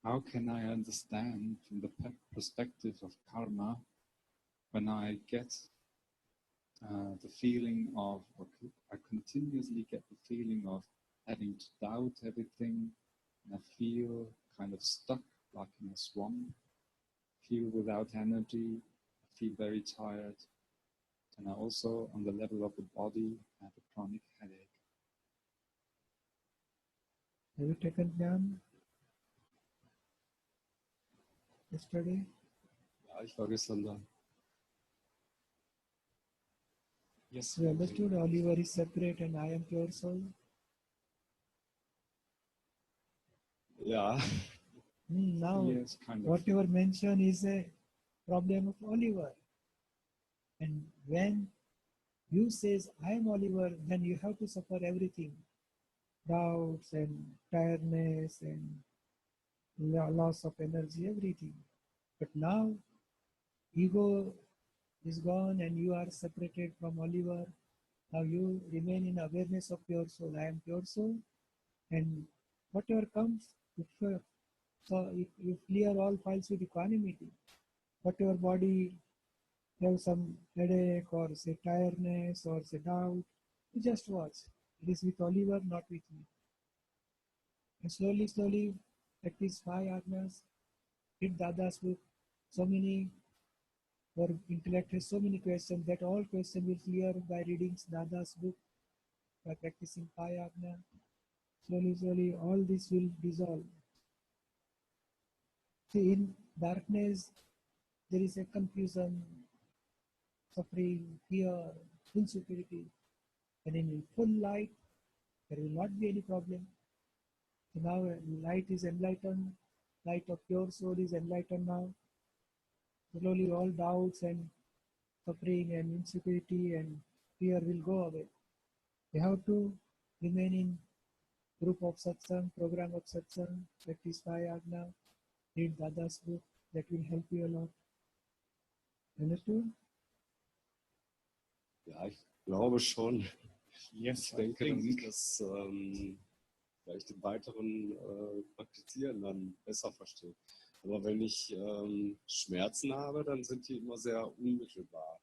How can I understand from the perspective of karma when I get the feeling of, or I continuously get the feeling of having to doubt everything, and I feel kind of stuck like in a swamp, feel without energy, I feel very tired, and I also, on the level of the body, have a chronic headache. Have you taken Gnan yesterday? Ja, ich war gestern da. Yes, You understood Oliver is separate and I am pure soul? Ja. Now, yes, kind of. whatever mentioned is a problem of Oliver. And when you says, I am Oliver, then you have to suffer everything. Doubts and tiredness and loss of energy, everything. But now, ego is gone and you are separated from Oliver. Now you remain in awareness of pure soul. I am pure soul. And whatever comes, so if you clear all files with equanimity, whatever body have some headache or say tiredness or say doubt, you just watch. It is with Oliver, not with me. And slowly, slowly, practice 5 Agnas, read Dada's book. So many, your intellect has so many questions that all questions will clear by reading Dada's book, by practicing 5 Agna. Slowly, slowly, all this will dissolve. See, in darkness, there is a confusion, suffering, fear, insecurity. And in full light, there will not be any problem. So now light is enlightened, light of pure soul is enlightened now. Slowly all doubts and suffering and insecurity and fear will go away. You have to remain in group of satsang, program of satsang, practice 5 Agna, read Dada's book, that will help you a lot. Understood? Ja, ich glaube schon. Yes, ich denke, dass ich das vielleicht im weiteren Praktizieren dann besser verstehe. Aber wenn ich Schmerzen habe, dann sind die immer sehr unmittelbar.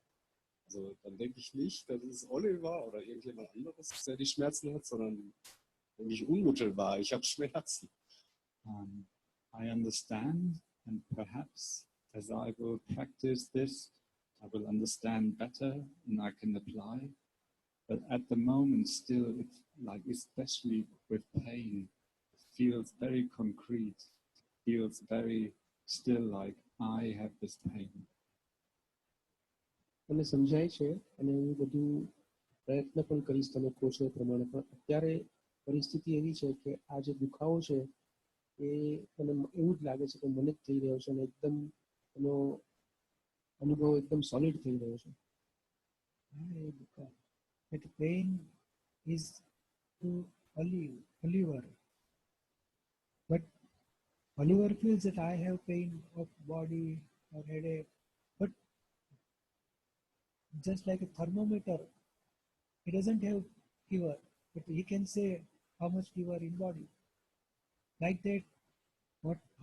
Also dann denke ich nicht, dass es Oliver oder irgendjemand anderes, der die Schmerzen hat, sondern denke ich unmittelbar, ich habe Schmerzen. I understand, and perhaps as I will practice this, I will understand better and I can apply. But at the moment, still, it's like, especially with pain, it feels very concrete, feels very still like I have this pain. મને સમજાય છે અને હું બધું પ્રયત્ન પણ કરીશ તમે કહો છો એ પ્રમાણે, પણ અત્યારે પરિસ્થિતિ એવી છે કે આ જે દુખાવો છે એ મને એવું જ લાગે છે કે મને જ થઈ રહ્યો છે અને એકદમ એનો અનુભવ એકદમ સોલિડ થઈ રહ્યો છે. That pain is to Oliver. But Oliver feels that I have pain of body or headache. But just like a thermometer, he doesn't have fever, but he can say how much fever in body. Like that,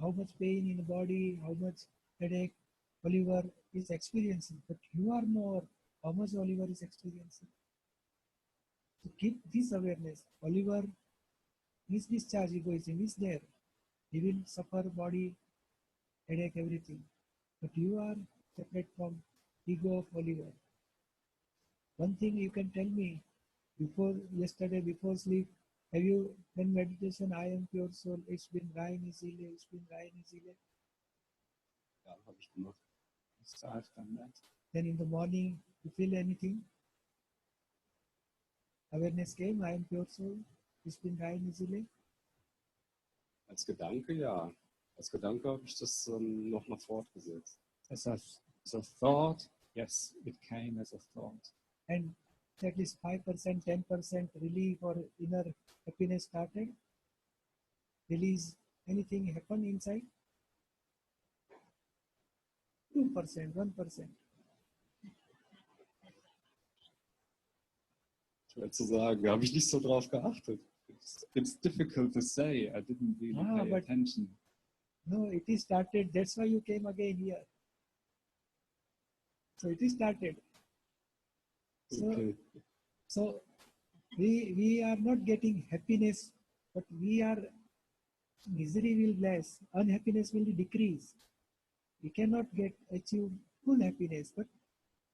how much pain in the body, how much headache Oliver is experiencing. But you are not how much Oliver is experiencing. To keep this awareness, Oliver is discharge egoism is there. He will suffer body, headache, everything. But you are separate from ego of Oliver. One thing you can tell me, yesterday before sleep, have you done meditation? I am pure soul. Ich bin rein easily. Ich bin rein easily. Ja, habe ich gemacht. So I've done that. Then in the morning, you feel anything? Awareness came, I am pure soul. Ich bin rein easily. Als Gedanke ja. Als Gedanke habe ich das nochmal fortgesetzt. As a thought, yes, it came as a thought. And at least 5%, 10% relief or inner happiness started. Release, anything happen inside? 2%, 1%. Schwer zu sagen, da habe ich nicht so drauf geachtet. It's difficult to say. I didn't really pay attention. No, it is started. That's why you came again here. So it is started. So, Okay. so we are not getting happiness, but we are misery will less, unhappiness will decrease. We cannot achieve full happiness, but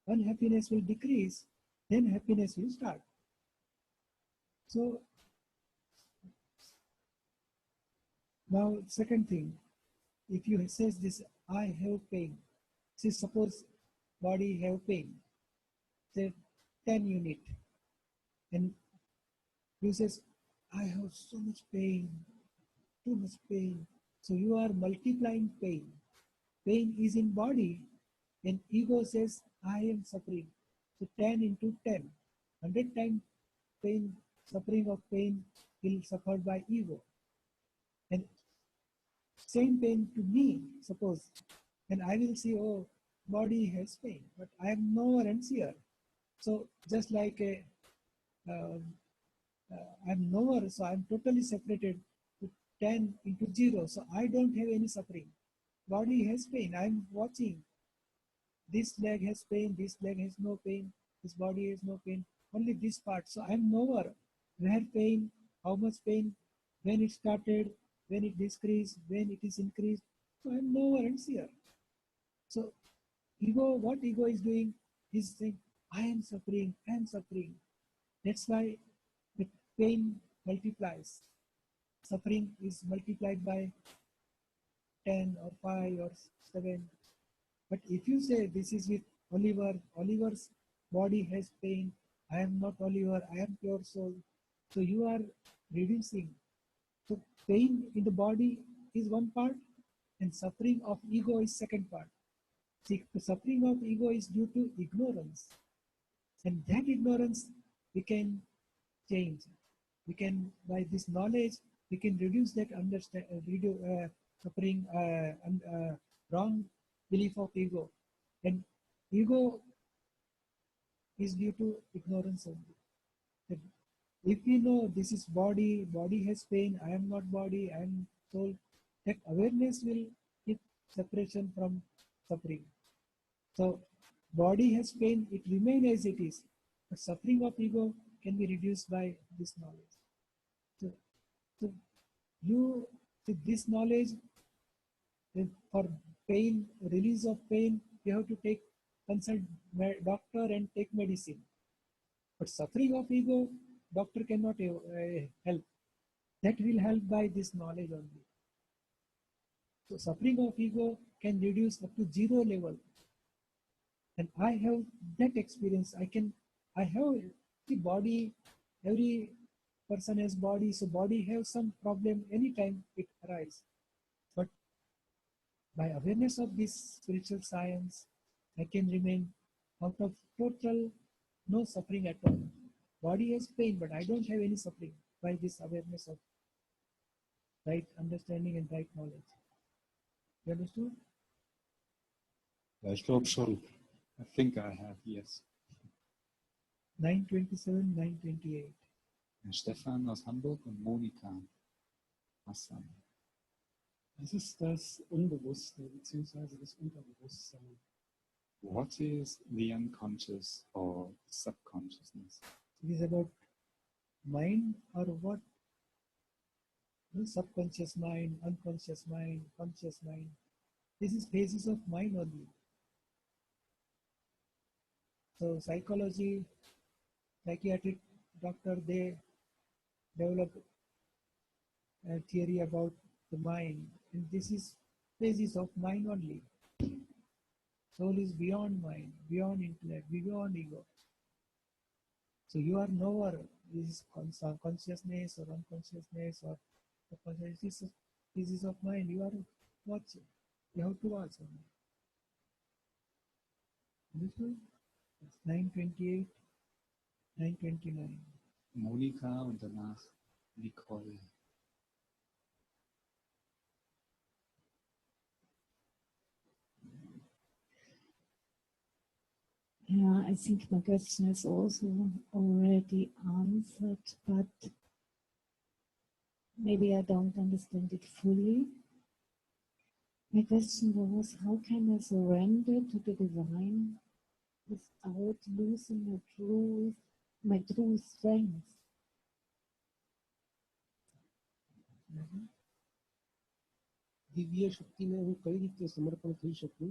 unhappiness will decrease, then happiness will start. So now second thing, if you says this, I have pain. See, suppose body have pain, say 10 unit, and you says, I have so much pain, too much pain. So you are multiplying pain. Pain is in body, and ego says, I am suffering. So 10 into 10, 100 times pain, suffering of pain will suffered by ego. And same pain to me, suppose, and I will see, oh, body has pain, but I am knower and seer. So just like I'm knower, so I'm totally separated to 10 into 0. So I don't have any suffering. Body has pain. I'm watching. This leg has pain. This leg has no pain. This body has no pain. Only this part. So I'm knower. Where pain? How much pain? When it started? When it decreased? When it is increased? So I'm knower and seer. So ego, what ego is doing? Is saying, I am suffering. I am suffering. That's why the pain multiplies. Suffering is multiplied by 10 or 5 or 7. But if you say this is with Oliver, Oliver's body has pain, I am not Oliver, I am pure soul. So you are reducing. So pain in the body is one part and suffering of ego is second part. See, the suffering of ego is due to ignorance. And that ignorance we can change. We can, by this knowledge, we can reduce that suffering, wrong belief of ego. And ego is due to ignorance only. If we know this is body, body has pain, I am not body, I am soul, that awareness will keep separation from suffering. So body has pain, it remains as it is. But suffering of ego can be reduced by this knowledge. So you, with this knowledge, for pain, release of pain, you have to consult doctor and take medicine. But suffering of ego, doctor cannot help. That will help by this knowledge only. So suffering of ego can reduce up to 0 level. And I have that experience. I have the body, every person has body, so body has some problem anytime it arises. But by awareness of this spiritual science, I can remain out of total no suffering at all. Body has pain, but I don't have any suffering by this awareness of right understanding and right knowledge. You understood? Ja, ich glaube schon. I think I have, yes. 927, 928. Stefan aus Hamburg und Monika Hassan. Was ist das Unbewusste bzw. das Unterbewusstsein? What is the unconscious or subconsciousness? It is about mind or what? Subconscious mind, unconscious mind, conscious mind. This is phases of mind only. So psychology, psychiatric doctor, they develop a theory about the mind. And this is phases of mind only. Soul is beyond mind, beyond intellect, beyond ego. So you are knower. This is consciousness or unconsciousness or subconsciousness. This is of mind. You are watch it. You have to watch only. Understood? 9:28, 9:29. Monika und danach Nicole. Yeah, I think my question is also already answered, but maybe I don't understand it fully. My question was, how can I surrender to the divine without losing my true strength? દિવ્ય શક્તિને હું કઈ રીતે સમર્પણ થઈ શકું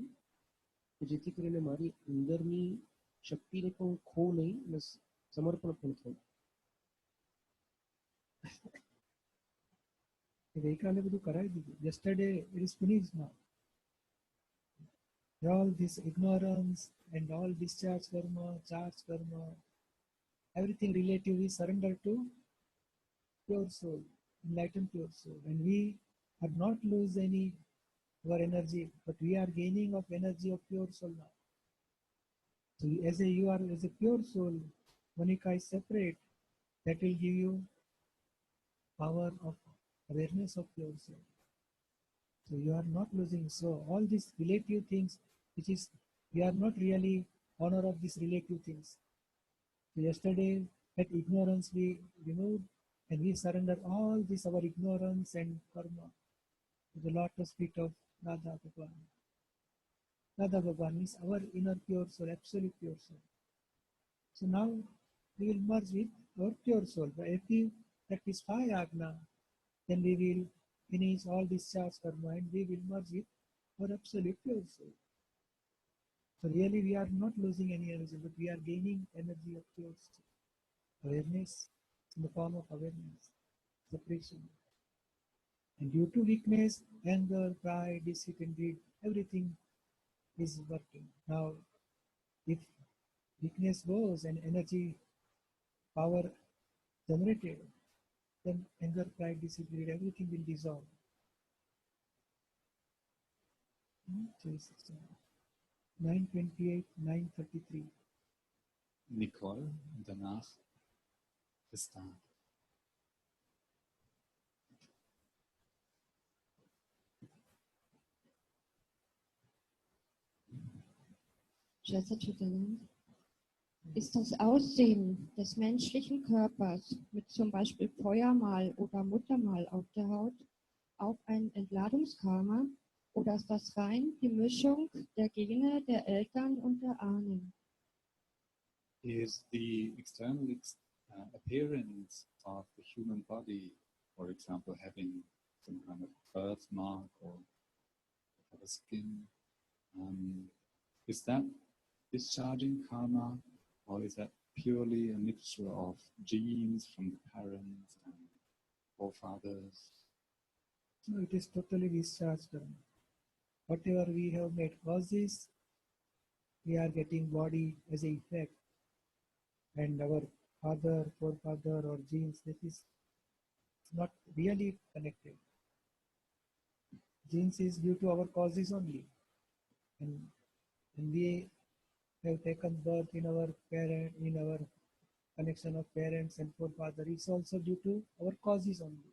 કે જેથી કરીને મારી અંદરની શક્તિને પણ ખો નહીં અને સમર્પણ પણ થયું. ગઈકાલે બધું કરાવી દીધું. Yesterday it is finished now. All this ignorance and all discharge karma, charge karma, everything relative is surrendered to pure soul, enlightened pure soul. And we are not lose any our energy, but we are gaining of energy of pure soul now. So as a pure soul, Monika is separate. That will give you power of awareness of pure soul. So you are not losing. So all these relative things, which is we are not really honor of these relative things. So yesterday that ignorance we removed and we surrender all this our ignorance and karma to the lotus feet of Radha Bhagwan. Radha Bhagwan means our inner pure soul, absolute pure soul. So now we will merge with our pure soul. But if we practice 5 Agna, then we will finish all discharge karma and we will merge with our absolute pure soul. So really we are not losing any energy, but we are gaining energy of pure soul. Awareness in the form of awareness, separation. And due to weakness, anger, pride, deceit and greed, everything is working. Now, if weakness goes and energy, power generated, then anger, pride, deceit, greed, everything will dissolve. 9:28, 9:33. Nicole und danach Tristan. Ist das Aussehen des menschlichen Körpers mit zum Beispiel Feuermal oder Muttermal auf der Haut auch ein Entladungskarma oder ist das rein die Mischung der Gene, der Eltern und der Ahnen? Is the external appearance of the human body, for example, having some kind of birthmark or a skin, is that discharging karma, or is that purely a mixture of genes from the parents and forefathers? No, it is totally discharged karma. Whatever we have made causes, we are getting body as an effect. And our father, forefather or genes, that is not really connected. Genes is due to our causes only. And we have taken birth in our parent, in our connection of parents and forefather is also due to our causes only.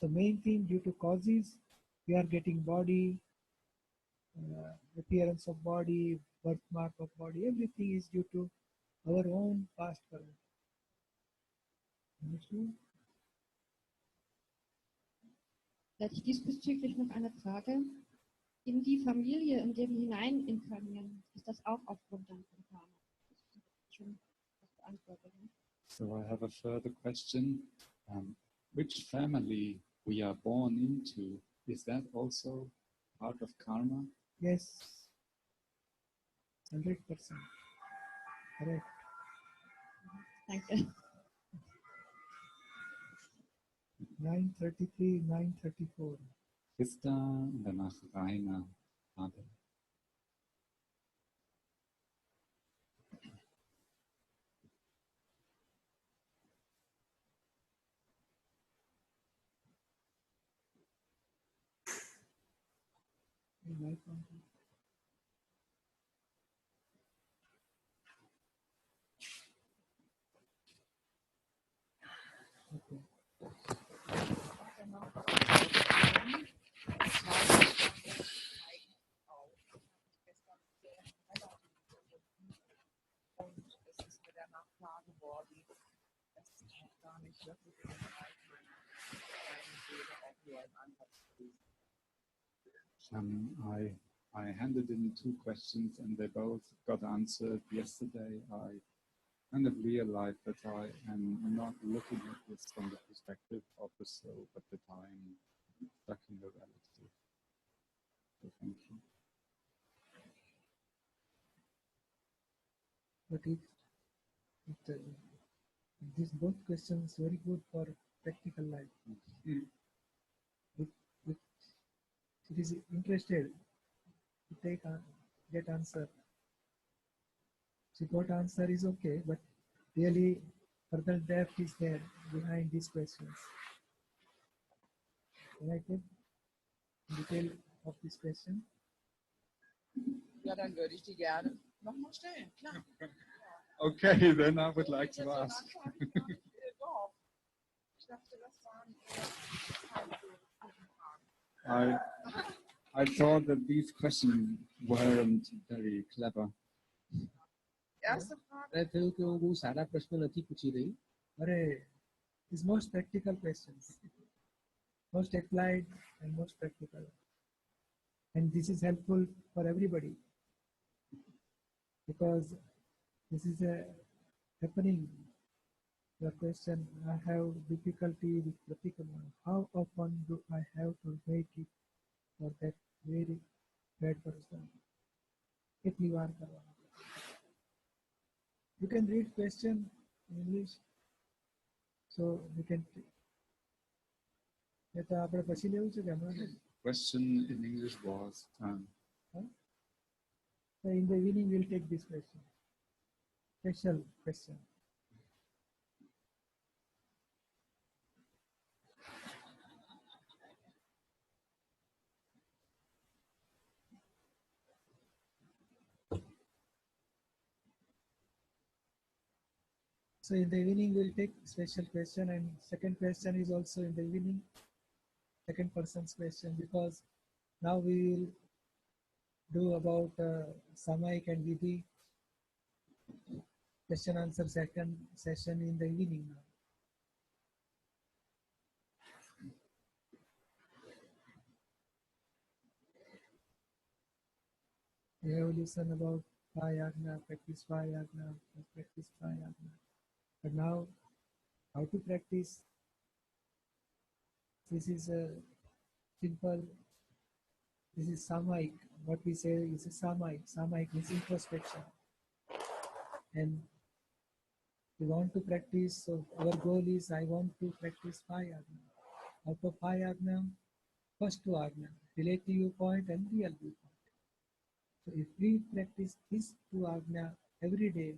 The main thing due to causes, we are getting body, appearance of body, birthmark of body, everything is due to our own past karma. Hätte ich diesbezüglich noch eine Frage. In die Familie, in der wir hinein inkarnieren, ist das auch aufgrund von Karma? Das ist schon beantwortet. So I have a further question. Which family we are born into, is that also part of karma? Yes, 100%. Correct. Danke. 9:33, 9:34. Christa und danach Rainer. Adel. I handed in 2 questions and they both got answered yesterday. I kind of realized that I am not looking at this from the perspective of the soul, but that I'm stuck in the relative. So thank you. But these both questions very good for practical life. If it is interested to get answer. So got answer is okay, but really further depth is there behind these questions. Can I get detail of this question? Ja, dann würde ich die gerne nochmal stellen, klar. Okay, then I would like to ask. Doch. Ich dachte, das waren Fragen. I thought that these questions weren't very clever. Erste Frage. मैं थયું कि હું સારા પ્રશ્ન નથી પૂછી રહી. These most practical questions, most applied and most practical, and this is helpful for everybody because this is happening. The question, I have difficulty with pratikama. How often do I have to make it for that very bad person? Kitni baar karwana? You can read question in English, so you can. Question in English was. So in the evening we'll take this question. Special question. So in the evening we'll take special question, and second question is also in the evening, second person's question, because now we will do about Samayik and Vidhi question answer second session in the evening now. We have listened about Agna, practice Agna, practice Agna. But now, how to practice? This is a simple. This is Samayik. What we say is a Samayik. Samayik means introspection. And we want to practice, so our goal is I want to practice Agna. Out of Agna, first 2 Agna, relative viewpoint and real viewpoint. So if we practice these 2 Agna every day,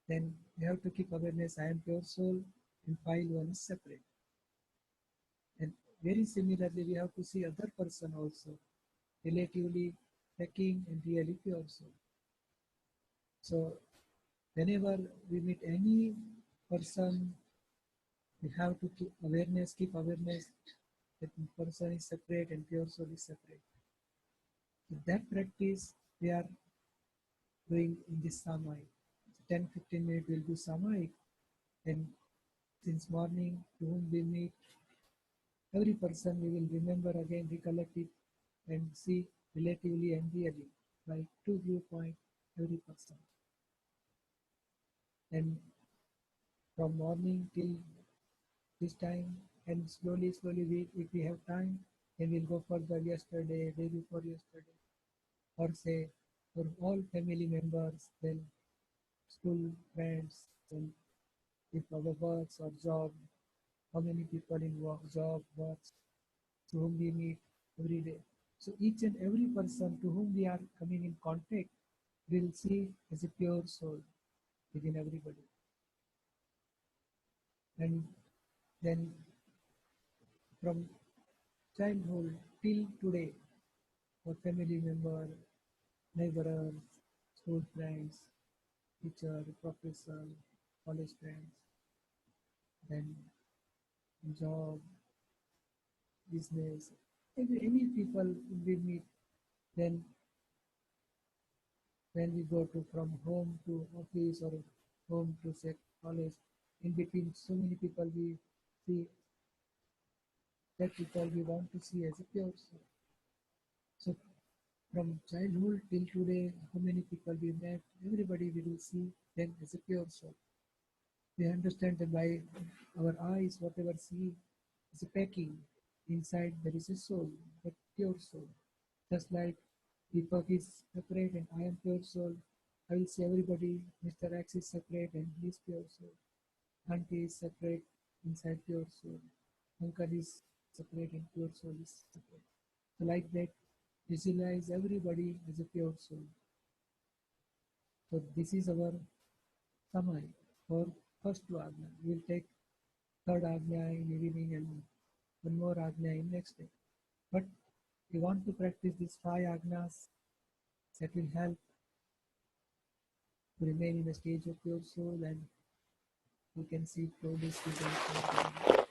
then we have to keep awareness, I am pure soul, and file 1 is separate. And very similarly, we have to see other person also, relatively taking and really pure soul. So whenever we meet any person, we have to keep awareness that the person is separate and pure soul is separate. With that practice, we are doing in this Samayik. 10-15 minutes we'll do Samayik, and since morning to whom we meet, every person we will remember again, recollect it, and see relatively and really by 2 viewpoints every person. And from morning till this time, and slowly if we have time, then we'll go further yesterday, day before yesterday, or say for all family members, then school friends, and if our works or job, how many people in work, job, works, to whom we meet every day. So each and every person to whom we are coming in contact, we'll see as a pure soul within everybody. And then from childhood till today, for family member, neighbors, school friends, teacher, professor, college friends, then job, business, any people we meet, then when we go to from home to office or home to say college, in between so many people we see, that people we want to see as a pure soul. So from childhood till today, how many people we met, everybody we will see them as a pure soul. We understand that by our eyes, whatever see is a packing. Inside there is a soul, that pure soul. Just like Deepak is separate and I am pure soul, I will see everybody, Mr. X is separate and he is pure soul. Auntie is separate, inside pure soul. Uncle is separate and pure soul is separate. So like that, visualize everybody as a pure soul. So this is our Samayik for first two Agna. We will take third Agna in evening and one more Agna in next day. But we want to practice these 5 Agnas that will help to remain in the stage of pure soul, and you can see progress results.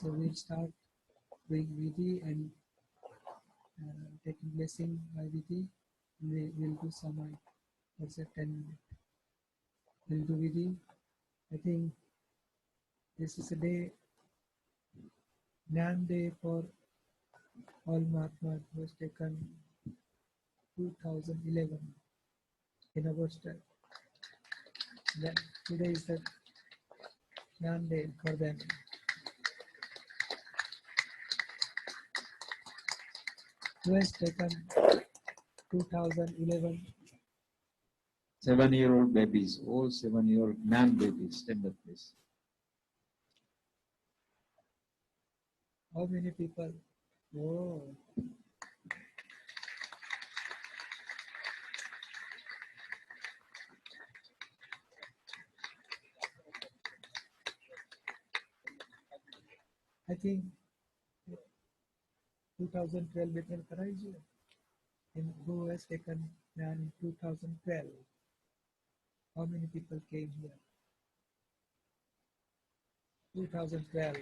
So we'll start doing Vidhi and taking blessing by Vidhi. We'll do Samayik. That's a 10 minutes. We'll do Vidhi. I think this is a day, Gnan Day for all Mahatmas, was taken 2011 in August. Then today is the Gnan Day for them. Who has taken 2011? 7-year-old babies, all 7-year-old Gnan babies, stand up please. How many people? Oh. I think 2012 Veteran Karaj, and who has taken Gnan in 2012? How many people came here? 2012.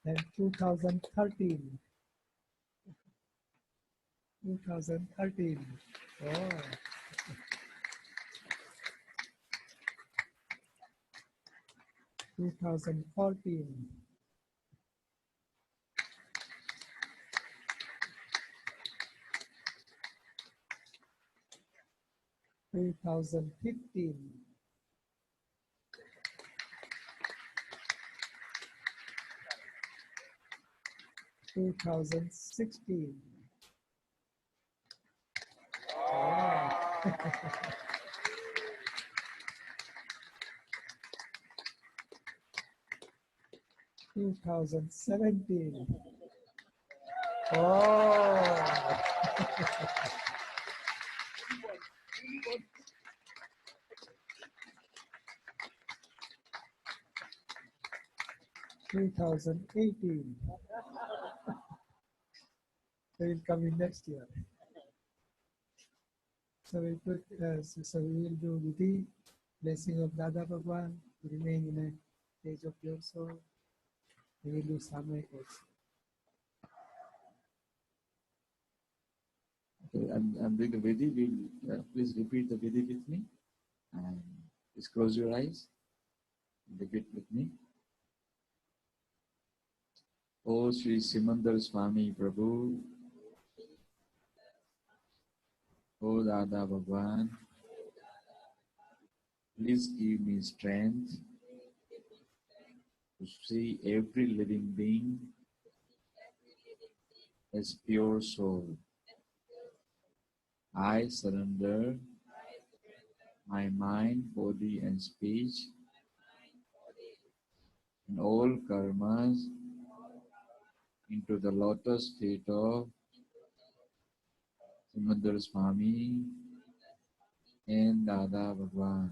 Then 2013. 2013. Oh. 2014. 2015. 2016. Oh. 2017. Oh. 2018. They will come in next year. So we put, so we will do Vidhi, blessing of Dada Bhagwan, to remain in a stage of pure soul. We will do Samayik also. Okay, I'm doing the Vidhi. Please repeat the Vidhi with me. And please close your eyes. Repeat with me. O Sri Simandar Swami Prabhu, O Dada Bhagwan, please give me strength to see every living being as pure soul. I surrender my mind, body and speech and all karmas into the lotus feet of Simandar Swami and Dada Bhagwan.